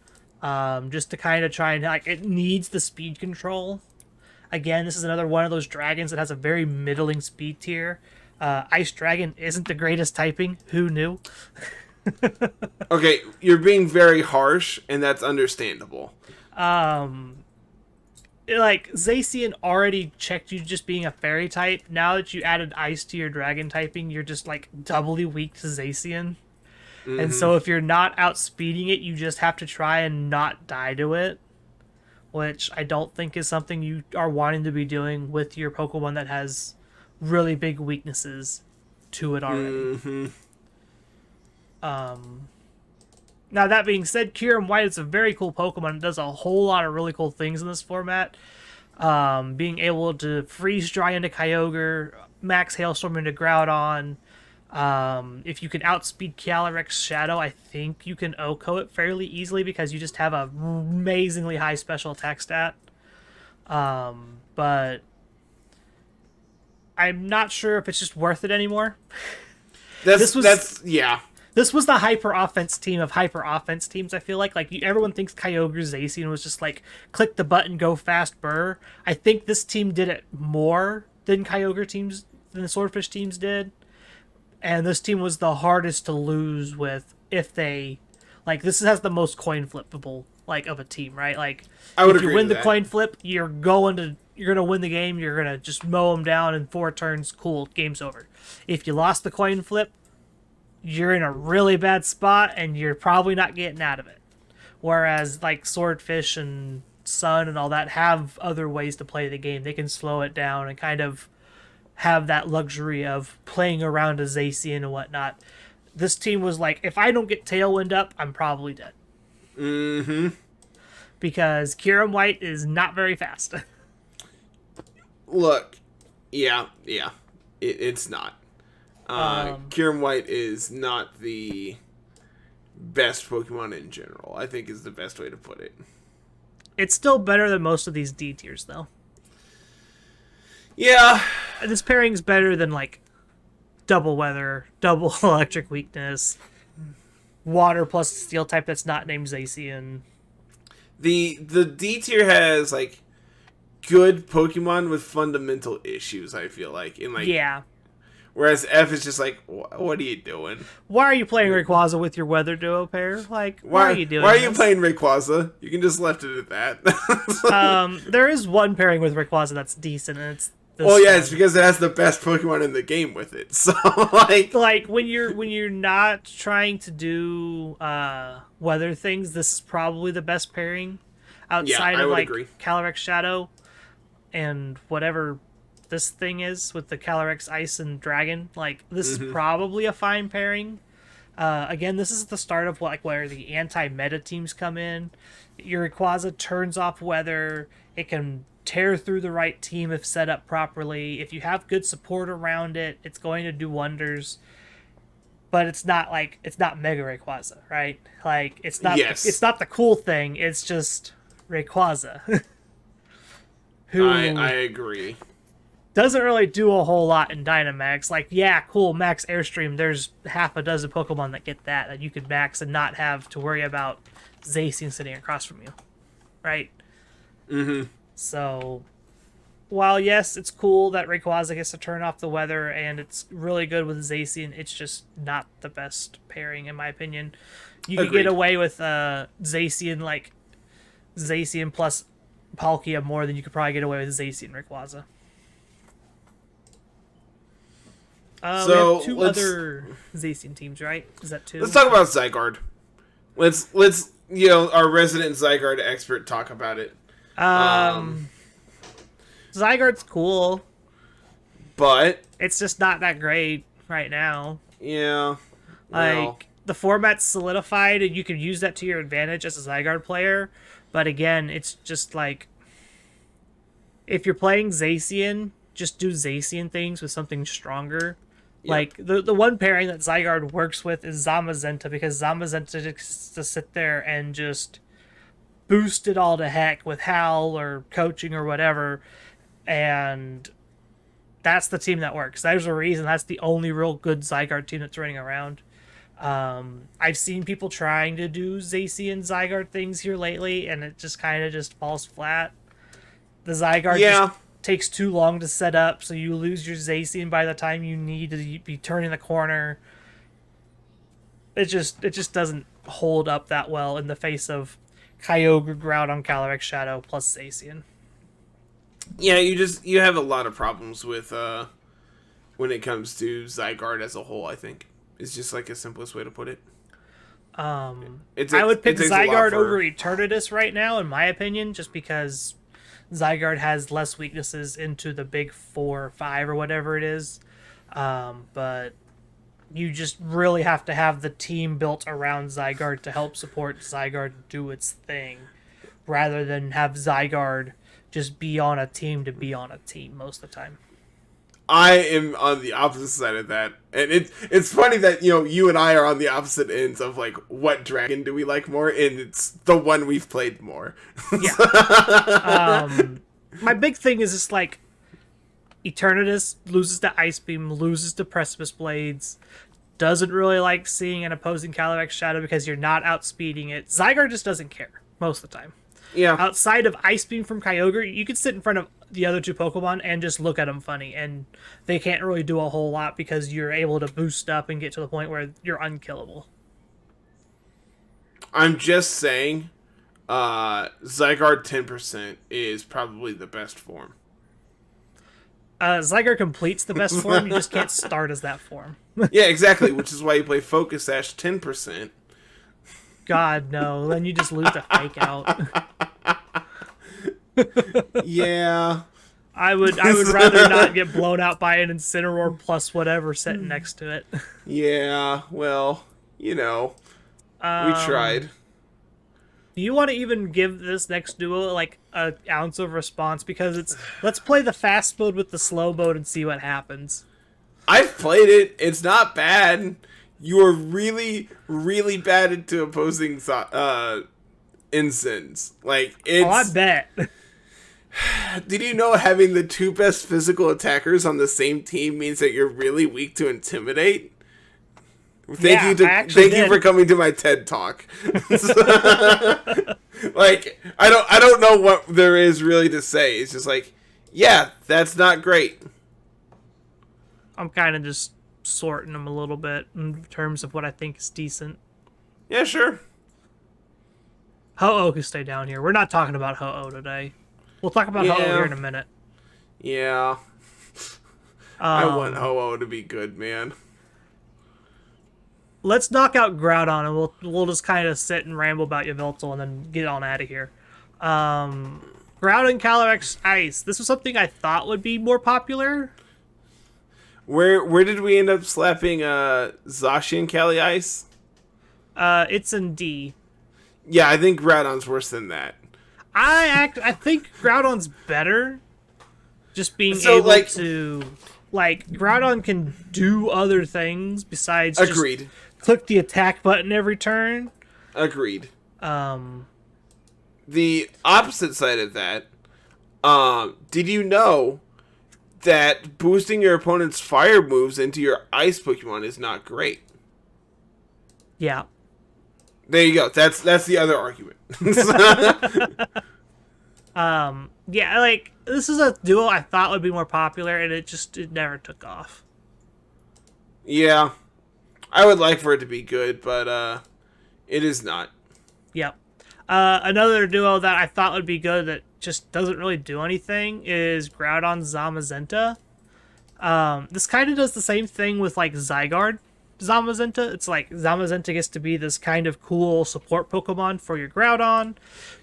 just to kind of try and like it needs the speed control. Again, this is another one of those dragons that has a very middling speed tier. Ice Dragon isn't the greatest typing. Who knew? Okay, you're being very harsh, and that's understandable. Like Zacian already checked you just being a fairy type. Now that you added ice to your dragon typing, you're just like doubly weak to Zacian. Mm-hmm. And so if you're not outspeeding it, you just have to try and not die to it, which I don't think is something you are wanting to be doing with your Pokemon that has really big weaknesses to it already. Mm-hmm. Now, that being said, Kyurem White is a very cool Pokemon. It does a whole lot of really cool things in this format. Being able to freeze dry into Kyogre, max Hailstorm into Groudon. If you can outspeed Calyrex Shadow, I think you can OHKO it fairly easily because you just have a amazingly high special attack stat. But I'm not sure if it's just worth it anymore. Yeah. This was the hyper offense team of hyper offense teams. I feel like everyone thinks Kyogre Zacian was just like click the button, go fast, burr. I think this team did it more than the Swordfish teams did, and this team was the hardest to lose with. If they this has the most coin flippable of a team, right? Like if you win the coin flip, you're gonna win the game. You're gonna just mow them down in 4 turns. Cool, game's over. If you lost the coin flip, you're in a really bad spot and you're probably not getting out of it. Whereas Swordfish and Sun and all that have other ways to play the game. They can slow it down and kind of have that luxury of playing around a Zacian and whatnot. This team was like, if I don't get Tailwind up, I'm probably dead. Mm-hmm. Because Kyurem White is not very fast. Look, yeah, it's not. Kyurem White is not the best Pokemon in general, I think is the best way to put it. It's still better than most of these D tiers, though. Yeah. This pairing's better than, double weather, double electric weakness, water plus steel type that's not named Zacian. The D tier has, good Pokemon with fundamental issues, I feel like. And, yeah. Whereas F is just like, what are you doing? Why are you playing Rayquaza with your weather duo pair? Like, why are you doing Why are this? you playing Rayquaza? You can just left it at that. There is one pairing with Rayquaza that's decent, and it's this Well, yeah, one. it's because it has the best Pokemon in the game with it. So, Like when you're not trying to do weather things, this is probably the best pairing outside I of would like agree. Calyrex Shadow and whatever this thing is with the Calyrex Ice and Dragon. Like this is probably a fine pairing. Again, this is the start of like where the anti-meta teams come in. Your Rayquaza turns off weather. It can tear through the right team if set up properly. If you have good support around it, it's going to do wonders. But it's not Mega Rayquaza, right? Like it's not the cool thing. It's just Rayquaza. Who I agree. doesn't really do a whole lot in Dynamax. Like, yeah, cool, max Airstream. There's half a dozen Pokemon that get that you could max and not have to worry about Zacian sitting across from you, right? Mm-hmm. So, while yes, it's cool that Rayquaza gets to turn off the weather and it's really good with Zacian, it's just not the best pairing in my opinion. You could get away with Zacian plus Palkia more than you could probably get away with Zacian Rayquaza. So we have two other Zacian teams, right? Is that two? Let's talk about Zygarde. Let's our resident Zygarde expert talk about it. Zygarde's cool, but it's just not that great right now. Yeah. Like the format's solidified and you can use that to your advantage as a Zygarde player, but again, it's just like if you're playing Zacian, just do Zacian things with something stronger. Yep. Like, the one pairing that Zygarde works with is Zamazenta, because Zamazenta just to sit there and just boost it all to heck with Howl or coaching or whatever, and that's the team that works. There's a reason that's the only real good Zygarde team that's running around. I've seen people trying to do Zacian Zygarde things here lately, and it just kind of just falls flat. The Zygarde just takes too long to set up, so you lose your Zacian by the time you need to be turning the corner. It just doesn't hold up that well in the face of Kyogre, Groudon, Calyrex Shadow plus Zacian. Yeah, you have a lot of problems with when it comes to Zygarde as a whole, I think. It's just like the simplest way to put it. I would pick Zygarde over Eternatus right now, in my opinion, just because Zygarde has less weaknesses into the big 4 or 5 or whatever it is. But you just really have to have the team built around Zygarde to help support Zygarde do its thing, rather than have Zygarde just be on a team to be on a team most of the time. I am on the opposite side of that, and it's funny that you and I are on the opposite ends of like what dragon do we like more, and it's the one we've played more. Yeah. My big thing is just like Eternatus loses to Ice Beam, loses to Precipice Blades, doesn't really like seeing an opposing Calyrex Shadow because you're not outspeeding it. Zygarde just doesn't care most of the time. Yeah. Outside of Ice Beam from Kyogre, you could sit in front of the other two Pokemon and just look at them funny, and they can't really do a whole lot because you're able to boost up and get to the point where you're unkillable. I'm just saying, Zygarde 10% is probably the best form. Zygarde completes the best form, you just can't start as that form. Yeah, exactly, which is why you play Focus Sash 10%. God, no. Then you just lose the Fake Out. Yeah. I would rather not get blown out by an Incineroar plus whatever sitting next to it. Yeah, well, we tried. Do you want to even give this next duo like an ounce of response? Because it's let's play the fast mode with the slow mode and see what happens. I've played it. It's not bad. You are really, really bad into opposing Incins. Like, it's... Oh, I bet. Did you know having the two best physical attackers on the same team means that you're really weak to Intimidate? Thank you for coming to my TED Talk. Like, I don't know what there is really to say. It's just like, yeah, that's not great. I'm kind of just sorting them a little bit in terms of what I think is decent. Yeah, sure. Ho-Oh can stay down here. We're not talking about Ho-Oh today. We'll talk about Ho-Oh here in a minute. Yeah. I want Ho-Oh to be good, man. Let's knock out Groudon, and we'll just kind of sit and ramble about Yveltal and then get on out of here. Groudon Calyrex Ice. This was something I thought would be more popular. Where did we end up slapping Zacian Cali Ice? It's in D. Yeah, I think Groudon's worse than that. I think Groudon's better. Just being able to, like, Groudon can do other things besides agreed. Just click the attack button every turn. Agreed. The opposite side of that, did you know that boosting your opponent's fire moves into your ice Pokemon is not great? Yeah. There you go. That's the other argument. Yeah, like, this is a duo I thought would be more popular, and it never took off. Yeah. I would like for it to be good, but it is not. Yep. Another duo that I thought would be good that just doesn't really do anything is Groudon Zamazenta. This kind of does the same thing with, like, Zygarde Zamazenta. It's like Zamazenta gets to be this kind of cool support Pokemon for your Groudon.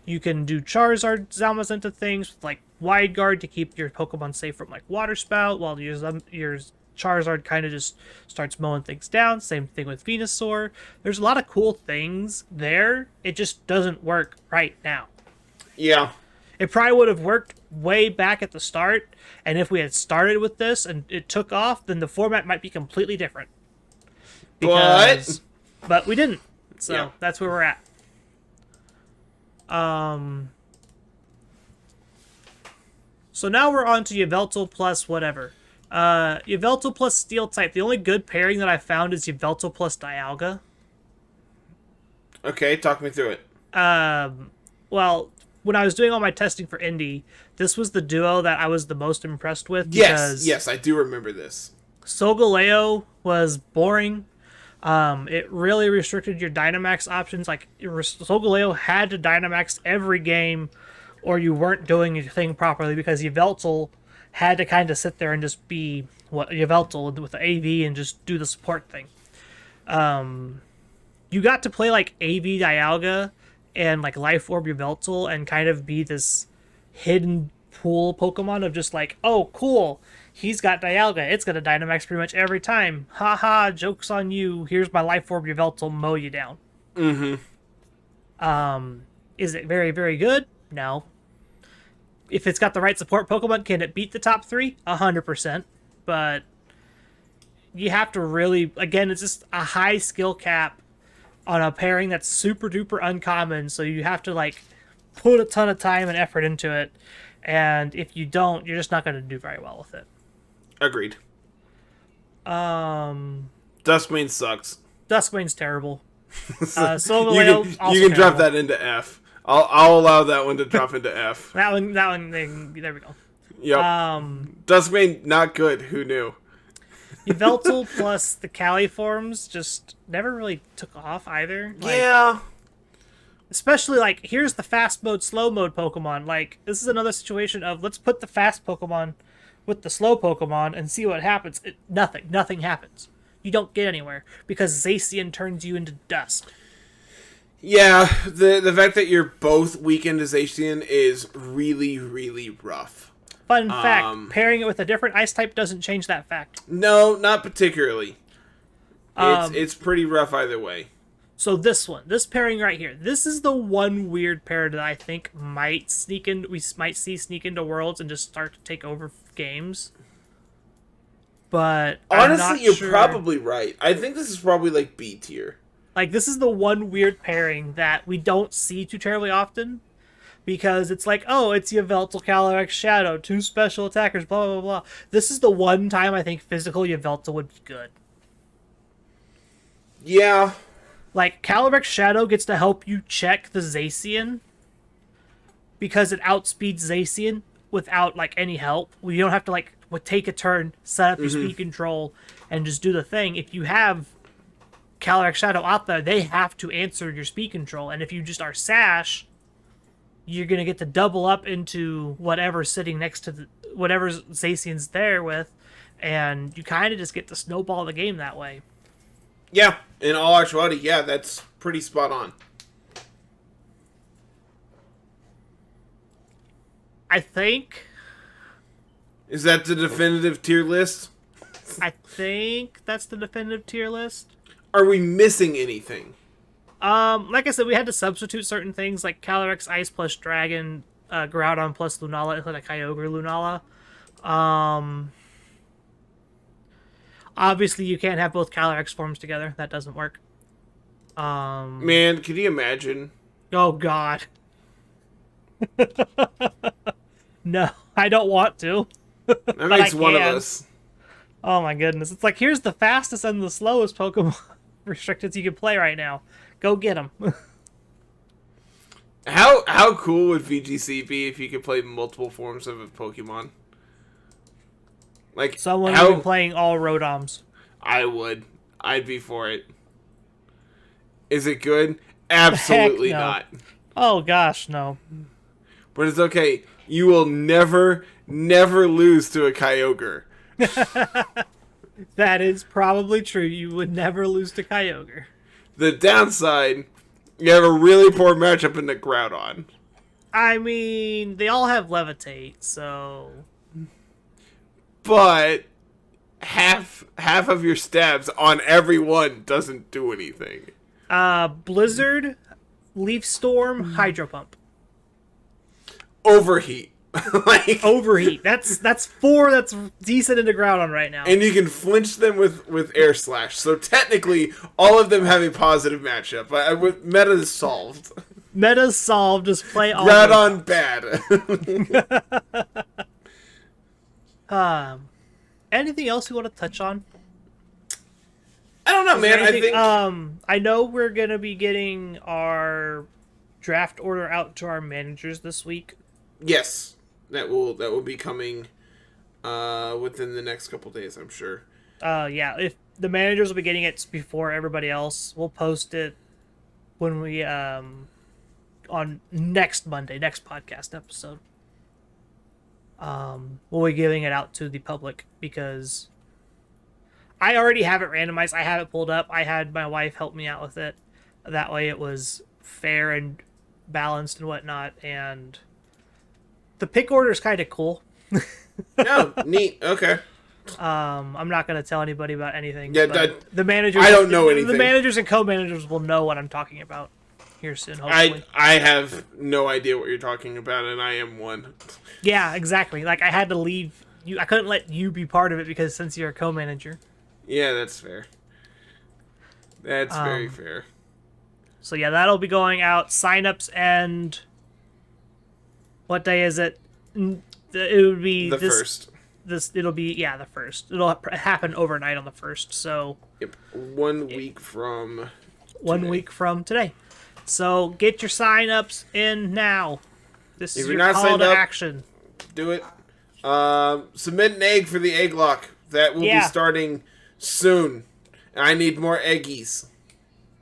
You can do Charizard Zamazenta things with, like, Wide Guard to keep your Pokemon safe from, like, Water Spout, while your Charizard kind of just starts mowing things down. Same thing with Venusaur. There's a lot of cool things there. It just doesn't work right now. Yeah. It probably would have worked way back at the start, and if we had started with this and it took off, then the format might be completely different. But we didn't. So yeah. That's where we're at. So now we're on to Yveltal plus whatever. Yveltal plus Steel type. The only good pairing that I found is Yveltal plus Dialga. Okay, talk me through it. Well, when I was doing all my testing for Indy, this was the duo that I was the most impressed with. Yes, I do remember this. Solgaleo was boring. It really restricted your Dynamax options. Like, Solgaleo had to Dynamax every game, or you weren't doing your thing properly, because Yveltal had to kind of sit there and just be Yveltal with the AV and just do the support thing. You got to play like AV Dialga and like Life Orb Yveltal and kind of be this hidden pool Pokemon of just like, oh, cool, he's got Dialga, it's gonna Dynamax pretty much every time. Haha, joke's on you. Here's my Life Orb Yveltal, mow you down. Mm-hmm. Is it very, very good? No. If it's got the right support Pokemon, can it beat the top 3? 100%. But you have to really, again, it's just a high skill cap on a pairing that's super duper uncommon, so you have to like put a ton of time and effort into it, and if you don't, you're just not going to do very well with it. Agreed. Duskmane sucks. Duskmane's terrible. You can drop that into F. I'll allow that one to drop into F. That one, there we go. Yep. Duskmane, not good. Who knew? Yveltal plus the Califorms just never really took off either. Like, yeah. Especially, like, here's the fast mode, slow mode Pokemon. Like, this is another situation of, let's put the fast Pokemon with the slow Pokemon and see what happens. Nothing happens. You don't get anywhere, because Zacian turns you into dust. Yeah, the fact that you're both weakened to Zacian is really, really rough. Fun fact, pairing it with a different ice type doesn't change that fact. No, not particularly. It's pretty rough either way. So this pairing right here, this is the one weird pair that I think we might see sneak into Worlds and just start to take over games. But honestly, you're probably right. I think this is probably like B tier. Like, this is the one weird pairing that we don't see too terribly often, because it's like, oh, it's Yveltal, Calyrex, Shadow, 2 special attackers, blah, blah, blah. This is the one time I think physical Yveltal would be good. Yeah. Like, Calyrex Shadow gets to help you check the Zacian, because it outspeeds Zacian without, like, any help. You don't have to, like, take a turn, set up your speed control, and just do the thing. If you have Calyrex Shadow out there, they have to answer your speed control. And if you just are Sash, you're going to get to double up into whatever's sitting next to whatever Zacian's there with, and you kind of just get to snowball the game that way. Yeah, in all actuality, yeah, that's pretty spot on. I think... Is that the definitive tier list? I think that's the definitive tier list. Are we missing anything? Like I said, we had to substitute certain things like Calyrex Ice plus Dragon, Groudon plus Lunala instead of Kyogre Lunala. Obviously, you can't have both Calyrex forms together. That doesn't work. Man, could you imagine? Oh, God. No, I don't want to. That makes one of us. Oh, my goodness. It's like, here's the fastest and the slowest Pokemon restricted you can play right now. Go get them. How cool would VGC be if you could play multiple forms of a Pokemon? Like someone who's been playing all Rotoms. I would. I'd be for it. Is it good? Absolutely Heck no. not. Oh gosh, no. But it's okay. You will never lose to a Kyogre. That is probably true. You would never lose to Kyogre. The downside, you have a really poor matchup in the Groudon. I mean, they all have Levitate, so... But half of your stabs on every one doesn't do anything. Blizzard, Leaf Storm, Hydro Pump. Overheat. Like Overheat. That's 4 that's decent into Groudon right now. And you can flinch them with Air Slash. So technically, all of them have a positive matchup. Meta is solved. Meta's solved. Just play all Groudon bad. Anything else you want to touch on? I don't know, man. I think I know we're gonna be getting our draft order out to our managers this week. Yes, that will be coming within the next couple days, I'm sure. Yeah, if the managers will be getting it before everybody else, we'll post it when we on next Monday, next podcast episode. We'll be giving it out to the public because I already have it randomized. I have it pulled up. I had my wife help me out with it. That way it was fair and balanced and whatnot. And the pick order is kind of cool. Oh, neat. Okay. I'm not going to tell anybody about anything. Yeah, the managers. I don't know anything. The managers and co-managers will know what I'm talking about here soon, hopefully. I have no idea what you're talking about, and I am one. Yeah, exactly. Like, I had to leave you. I couldn't let you be part of it because since you're a co-manager. Yeah, that's fair. That's very fair. So yeah, that'll be going out. Signups end. What day is it? It would be the first. It'll be the first. It'll happen overnight on the first. So. Yep, 1 week from. 1 week from today. So get your signups in now. This is your call to action. Do it. Submit an egg for the egg lock. That will be starting soon. I need more eggies.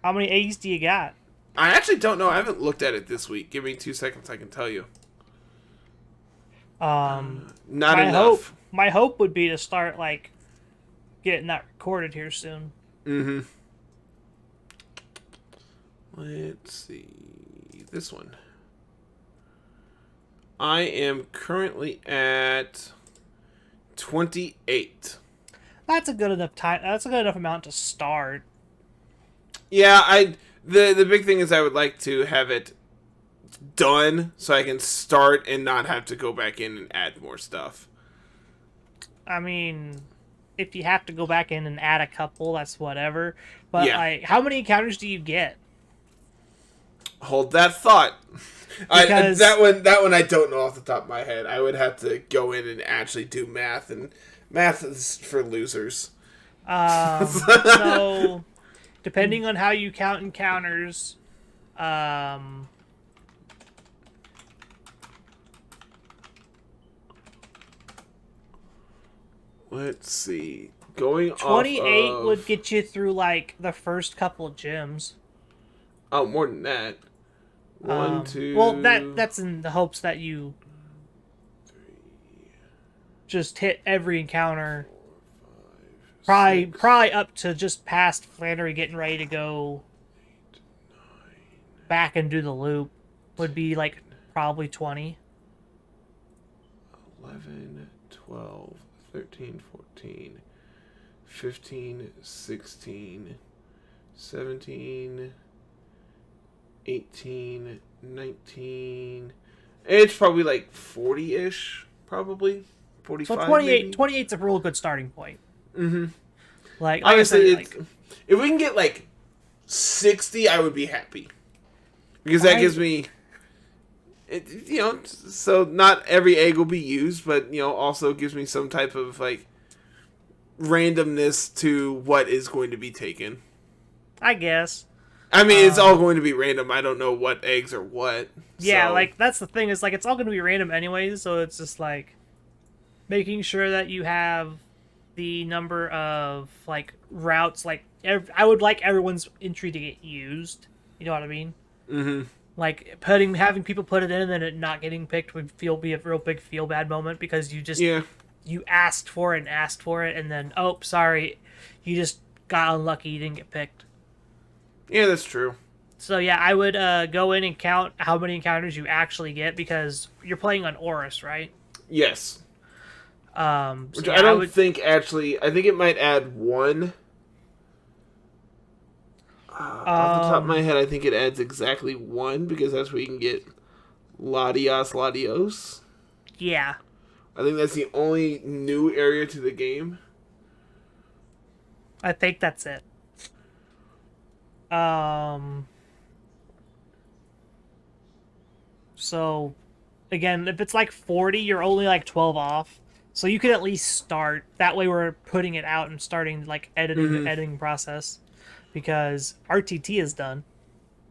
How many eggs do you got? I actually don't know. I haven't looked at it this week. Give me 2 seconds. I can tell you. Not enough. My hope would be to start like getting that recorded here soon. Mm-hmm. Let's see. This one. I am currently at 28. That's a good enough time. That's a good enough amount to start. Yeah, the big thing is I would like to have it done so I can start and not have to go back in and add more stuff. I mean, if you have to go back in and add a couple, that's whatever. But like, how many encounters do you get? Hold that thought. That one I don't know off the top of my head. I would have to go in and actually do math, and math is for losers. So, depending on how you count encounters, Let's see. Going 28 off of... would get you through, like, the first couple of gyms. Oh, more than that. One, two... Well, that's in the hopes that you just hit every encounter. Probably up to just past Flannery getting ready to go back and do the loop would be, like, probably 20. 11, 12, 13, 14, 15, 16, 17, 18, 19. It's probably like 40-ish, probably. 45, So 28, maybe? 28's a real good starting point. Mm-hmm. Like Honestly, I said, if we can get like 60, I would be happy. Because that gives me... so not every egg will be used, but, also gives me some type of, like, randomness to what is going to be taken. I guess. I mean, it's all going to be random. I don't know what eggs are what. Yeah, so. like, that's the thing. Is like, it's all going to be random anyways, so it's just, like, making sure that you have the number of, like, routes. Like, I would like everyone's entry to get used. You know what I mean? Mm-hmm. Like, having people put it in and then it not getting picked would be a real big feel bad moment because you just you asked for it and then sorry, you just got unlucky, you didn't get picked. Yeah, that's true. So yeah, I would go in and count how many encounters you actually get because you're playing on Oris, right? Yes. Which I don't think actually. I think it might add one. Off the top of my head, I think it adds exactly one because that's where you can get Latios. Yeah. I think that's the only new area to the game. I think that's it. So, again, if it's like 40, you're only like 12 off. So you could at least start. That way we're putting it out and starting like the editing process. Because RTT is done.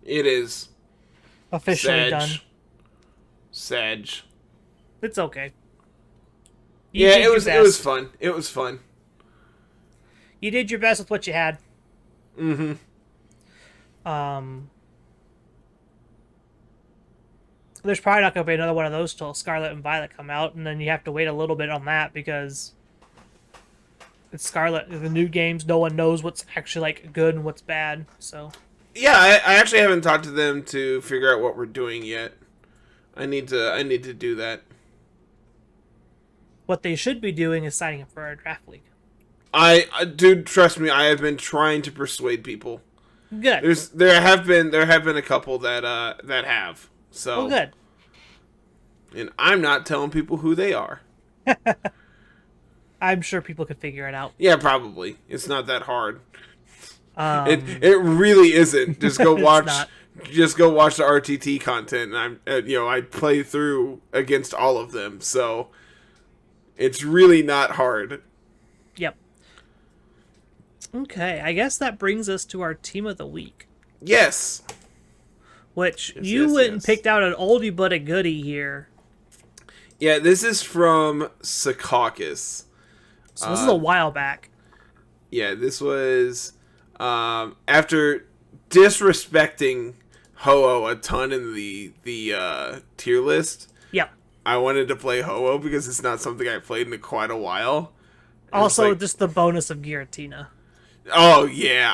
It is. Officially done. Sag. It's okay. It was fun. It was fun. You did your best with what you had. Mm-hmm. There's probably not going to be another one of those till Scarlet and Violet come out, and then you have to wait a little bit on that because it's Scarlet. The new games, no one knows what's actually like good and what's bad. So yeah, I actually haven't talked to them to figure out what we're doing yet. I need to do that. What they should be doing is signing up for our draft league. Dude, trust me, I have been trying to persuade people. Good. There have been a couple that have. So well, good. And I'm not telling people who they are. I'm sure people could figure it out. Yeah, probably. It's not that hard. It really isn't. Just go watch. Just go watch the RTT content, and I play through against all of them, so it's really not hard. Yep. Okay, I guess that brings us to our team of the week. Yes. Which you went and picked out an oldie but a goodie here. Yeah, this is from Secaucus. So this is a while back. Yeah, this was after disrespecting Ho-Oh a ton in the tier list. Yep. I wanted to play Ho-Oh because it's not something I played in quite a while. Also, just the bonus of Giratina. Oh yeah,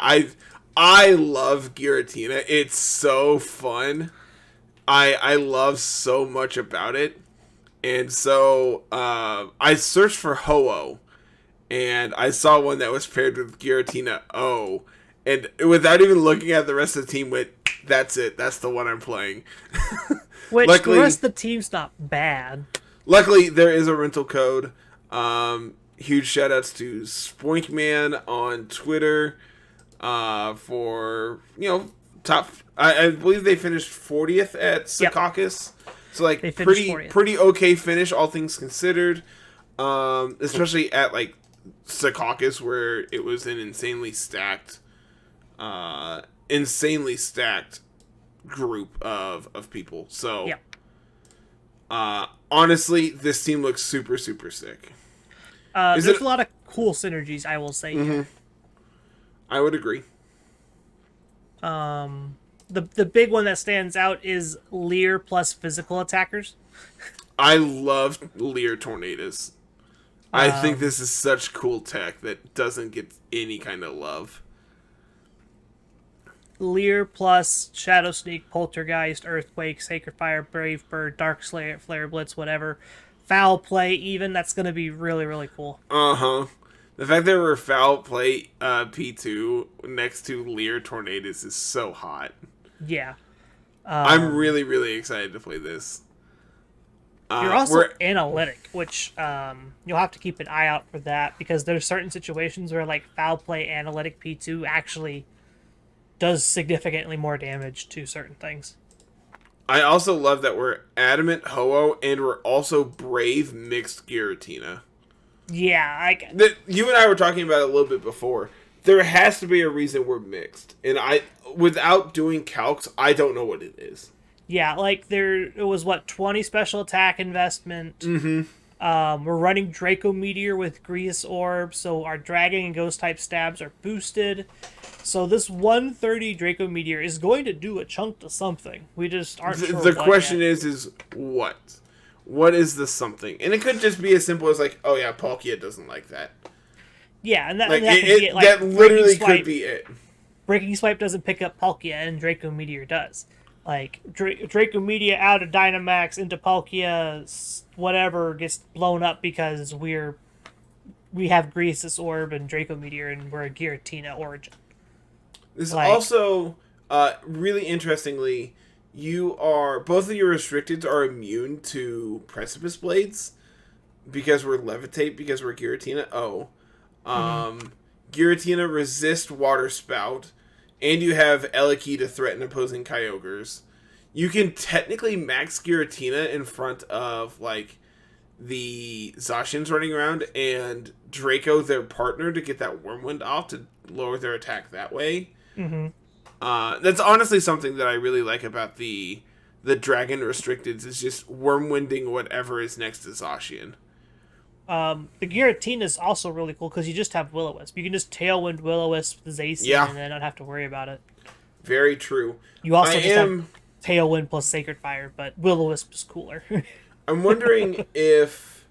I love Giratina. It's so fun. I love so much about it. And so I searched for Ho-Oh, and I saw one that was paired with Giratina O, and without even looking at the rest of the team, that's it. That's the one I'm playing. Which luckily, the rest of the team's not bad. Luckily, there is a rental code. Huge shout-outs to Spoinkman on Twitter for, top... I believe they finished 40th at Secaucus. Yep. So, like, pretty okay finish, all things considered. Especially at, like, Secaucus, where it was an insanely stacked group of people. So, honestly, this team looks super, super sick. There's a lot of cool synergies, I will say. Here. I would agree. The big one that stands out is Leer plus physical attackers. I love Leer Tornadoes. I think this is such cool tech that doesn't get any kind of love. Leer plus Shadow Sneak, Poltergeist, Earthquake, Sacred Fire, Brave Bird, Dark Slayer, Flare Blitz, whatever. Foul Play, even. That's going to be really, really cool. Uh-huh. The fact that we're Foul Play P2 next to Leer Tornadoes is so hot. Yeah. I'm really, really excited to play this. You're also analytic, which you'll have to keep an eye out for that, because there's certain situations where like Foul Play Analytic P2 actually does significantly more damage to certain things. I also love that we're Adamant Ho-Oh and we're also Brave Mixed Giratina. Yeah, you and I were talking about it a little bit before. There has to be a reason we're mixed, and without doing calcs, I don't know what it is. Yeah, like it was 20 special attack investment. Mm-hmm. We're running Draco Meteor with Grease Orb, so our Dragon and Ghost type stabs are boosted. So this 130 Draco Meteor is going to do a chunk to something. We just aren't sure. The question is what? What is the something? And it could just be as simple as like, oh yeah, Palkia doesn't like that. Yeah, and that could be it. Like, that literally could be it. Breaking Swipe doesn't pick up Palkia, and Draco Meteor does. Like, Draco Meteor out of Dynamax into Palkia, whatever, gets blown up because we have Grease's Orb and Draco Meteor, and we're a Giratina origin. This also, really interestingly, both of your restricteds are immune to Precipice Blades because we're Levitate, because we're Giratina. Giratina resist Water Spout, and you have Eliki to threaten opposing Kyogres. You can technically max Giratina in front of, like, the Zacians running around and Draco, their partner, to get that Wormwind off to lower their attack that way. Mm-hmm. That's honestly something that I really like about the Dragon Restricteds, is just Wormwinding whatever is next to Zacian. The Giratina is also really cool because you just have Will-O-Wisp. You can just Tailwind Will-O-Wisp with Zacian and then not have to worry about it. Very true. You also have Tailwind plus Sacred Fire, but Will-O-Wisp is cooler. I'm wondering if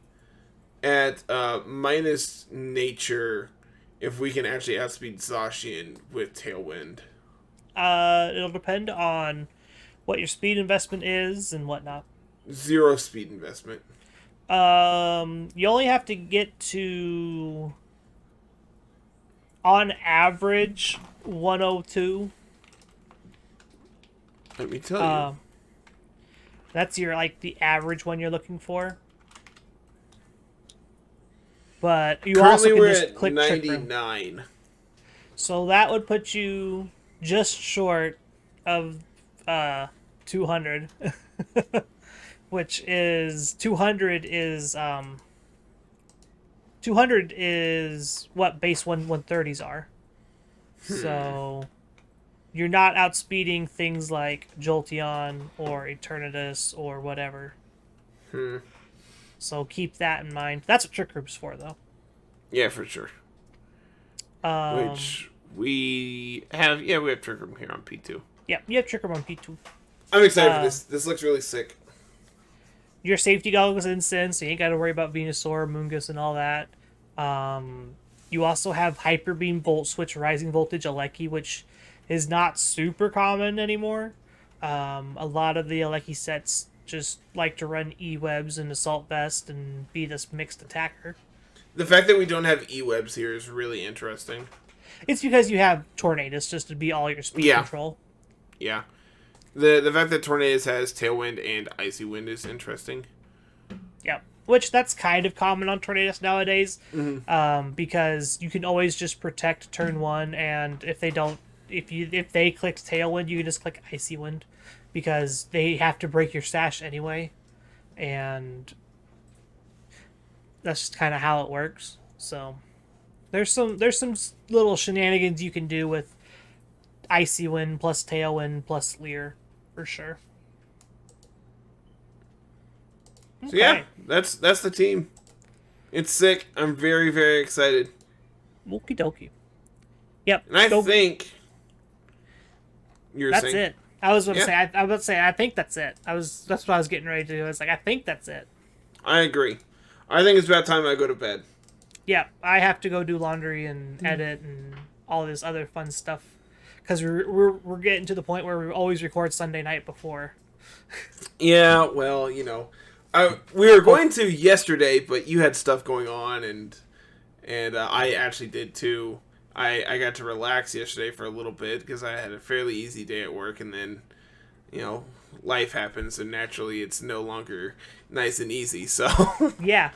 at minus nature, if we can actually outspeed Zacian with Tailwind. It'll depend on what your speed investment is and whatnot. 0 speed investment. You only have to get to, on average, 102. Let me tell you. That's the average one you're looking for. But you Currently also can just we're click at Trick Room. 99. So that would put you just short of 200. Which is 200 is what base 130s are. So you're not outspeeding things like Jolteon or Eternatus or whatever. So keep that in mind. That's what Trick Room's for, though. Yeah, for sure. Which we have. Yeah, we have Trick Room here on P2. Yeah, you have Trick Room on P2. I'm excited for this. This looks really sick. Your safety goggles instant, so you ain't got to worry about Venusaur, Moongus, and all that. You also have Hyper Beam, Volt Switch, Rising Voltage, Aleki, which is not super common anymore. A lot of the Aleki sets just like to run E-Webs and Assault Vest and be this mixed attacker. The fact that we don't have E-Webs here is really interesting. It's because you have Tornadus just to be all your speed control. Yeah. The fact that Tornadus has Tailwind and Icy Wind is interesting. Yep. Which that's kind of common on Tornadus nowadays. Because you can always just protect turn 1, and if they clicked Tailwind, you can just click Icy Wind because they have to break your stash anyway. And that's just kind of how it works. So there's some little shenanigans you can do with Icy Wind plus Tailwind plus Leer, for sure. So yeah, that's the team. It's sick. I'm very, very excited. Okie dokie. Yep. And I think you're that's saying it. I was going to say. I was about to say. I think that's it. That's what I was getting ready to do. I was like, I think that's it. I agree. I think it's about time I go to bed. Yeah, I have to go do laundry and edit and all this other fun stuff because we're getting to the point where we always record Sunday night before. Yeah, well, we were going to yesterday, but you had stuff going on, and I actually did too. I got to relax yesterday for a little bit because I had a fairly easy day at work, and then, life happens, and naturally it's no longer nice and easy. So yeah,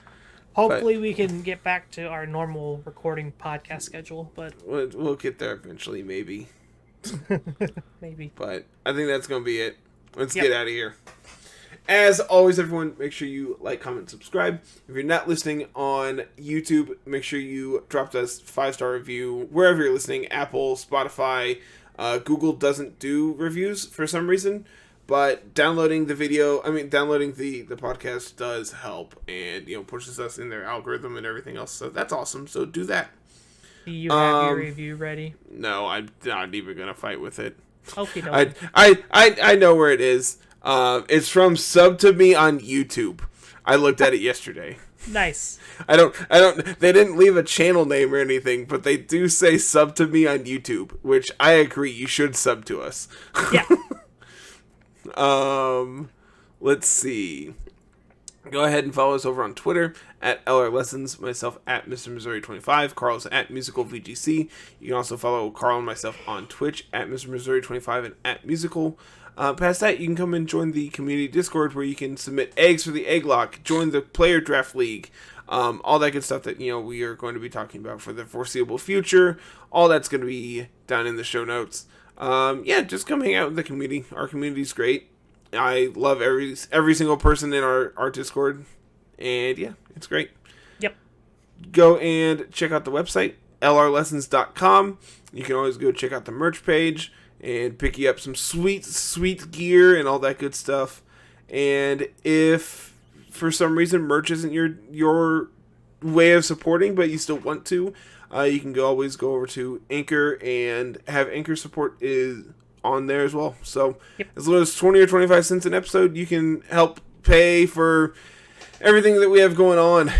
hopefully we can get back to our normal recording podcast schedule, but we'll get there eventually, maybe. Maybe. But I think that's gonna be it. Let's get out of here. As always, everyone, make sure you like, comment, subscribe. If you're not listening on YouTube, make sure you drop us a 5-star review wherever you're listening. Apple, Spotify, Google doesn't do reviews for some reason, but downloading the podcast does help and pushes us in their algorithm and everything else. So that's awesome. So do that. Do you have your review ready? No, I'm not even gonna fight with it. Okay, no. I know where it is. It's from Sub to Me on YouTube. I looked at it yesterday. Nice. I don't, they didn't leave a channel name or anything, but they do say sub to me on YouTube, which I agree, you should sub to us. Yeah. Let's see. Go ahead and follow us over on Twitter at LR Lessons, myself at Mr. Missouri 25, Carl's at Musical VGC. You can also follow Carl and myself on Twitch at Mr. Missouri 25 and at Musical. Past that, you can come and join the community Discord where you can submit eggs for the egg lock, join the player draft league, all that good stuff that we are going to be talking about for the foreseeable future. All that's going to be down in the show notes. Just come hang out with the community. Our community's great. I love every single person in our Discord, and yeah, it's great. Yep. Go and check out the website, lrlessons.com. You can always go check out the merch page and pick you up some sweet, sweet gear and all that good stuff. And if for some reason merch isn't your way of supporting, but you still want to, you can always go over to Anchor and have Anchor support is on there as well. So as little as 20 or 25 cents an episode, you can help pay for everything that we have going on.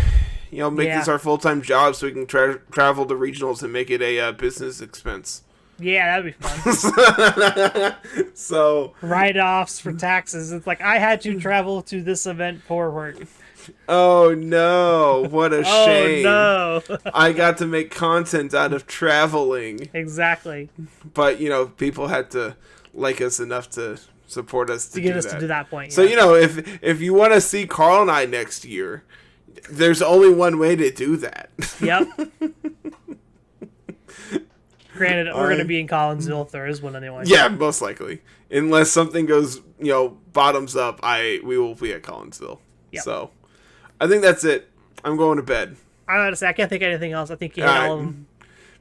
Make this our full-time job so we can travel to regionals and make it a business expense. Yeah, that'd be fun. So write-offs for taxes. It's like I had to travel to this event for work. Oh no, what a shame. Oh no. I got to make content out of traveling. Exactly. But, people had to like us enough to support us to get us to do that point. So, if you want to see Carl and I next year, there's only one way to do that. Yep. Granted, we're going to be in Collinsville if there is one anyway. Yeah, most likely. Unless something goes, bottoms up, we will be at Collinsville. Yep. So, I think that's it. I'm going to bed. I gotta say, I can't think of anything else. I think you hit all of them.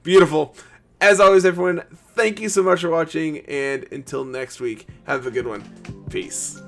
Beautiful. As always, everyone, thank you so much for watching, and until next week, have a good one. Peace.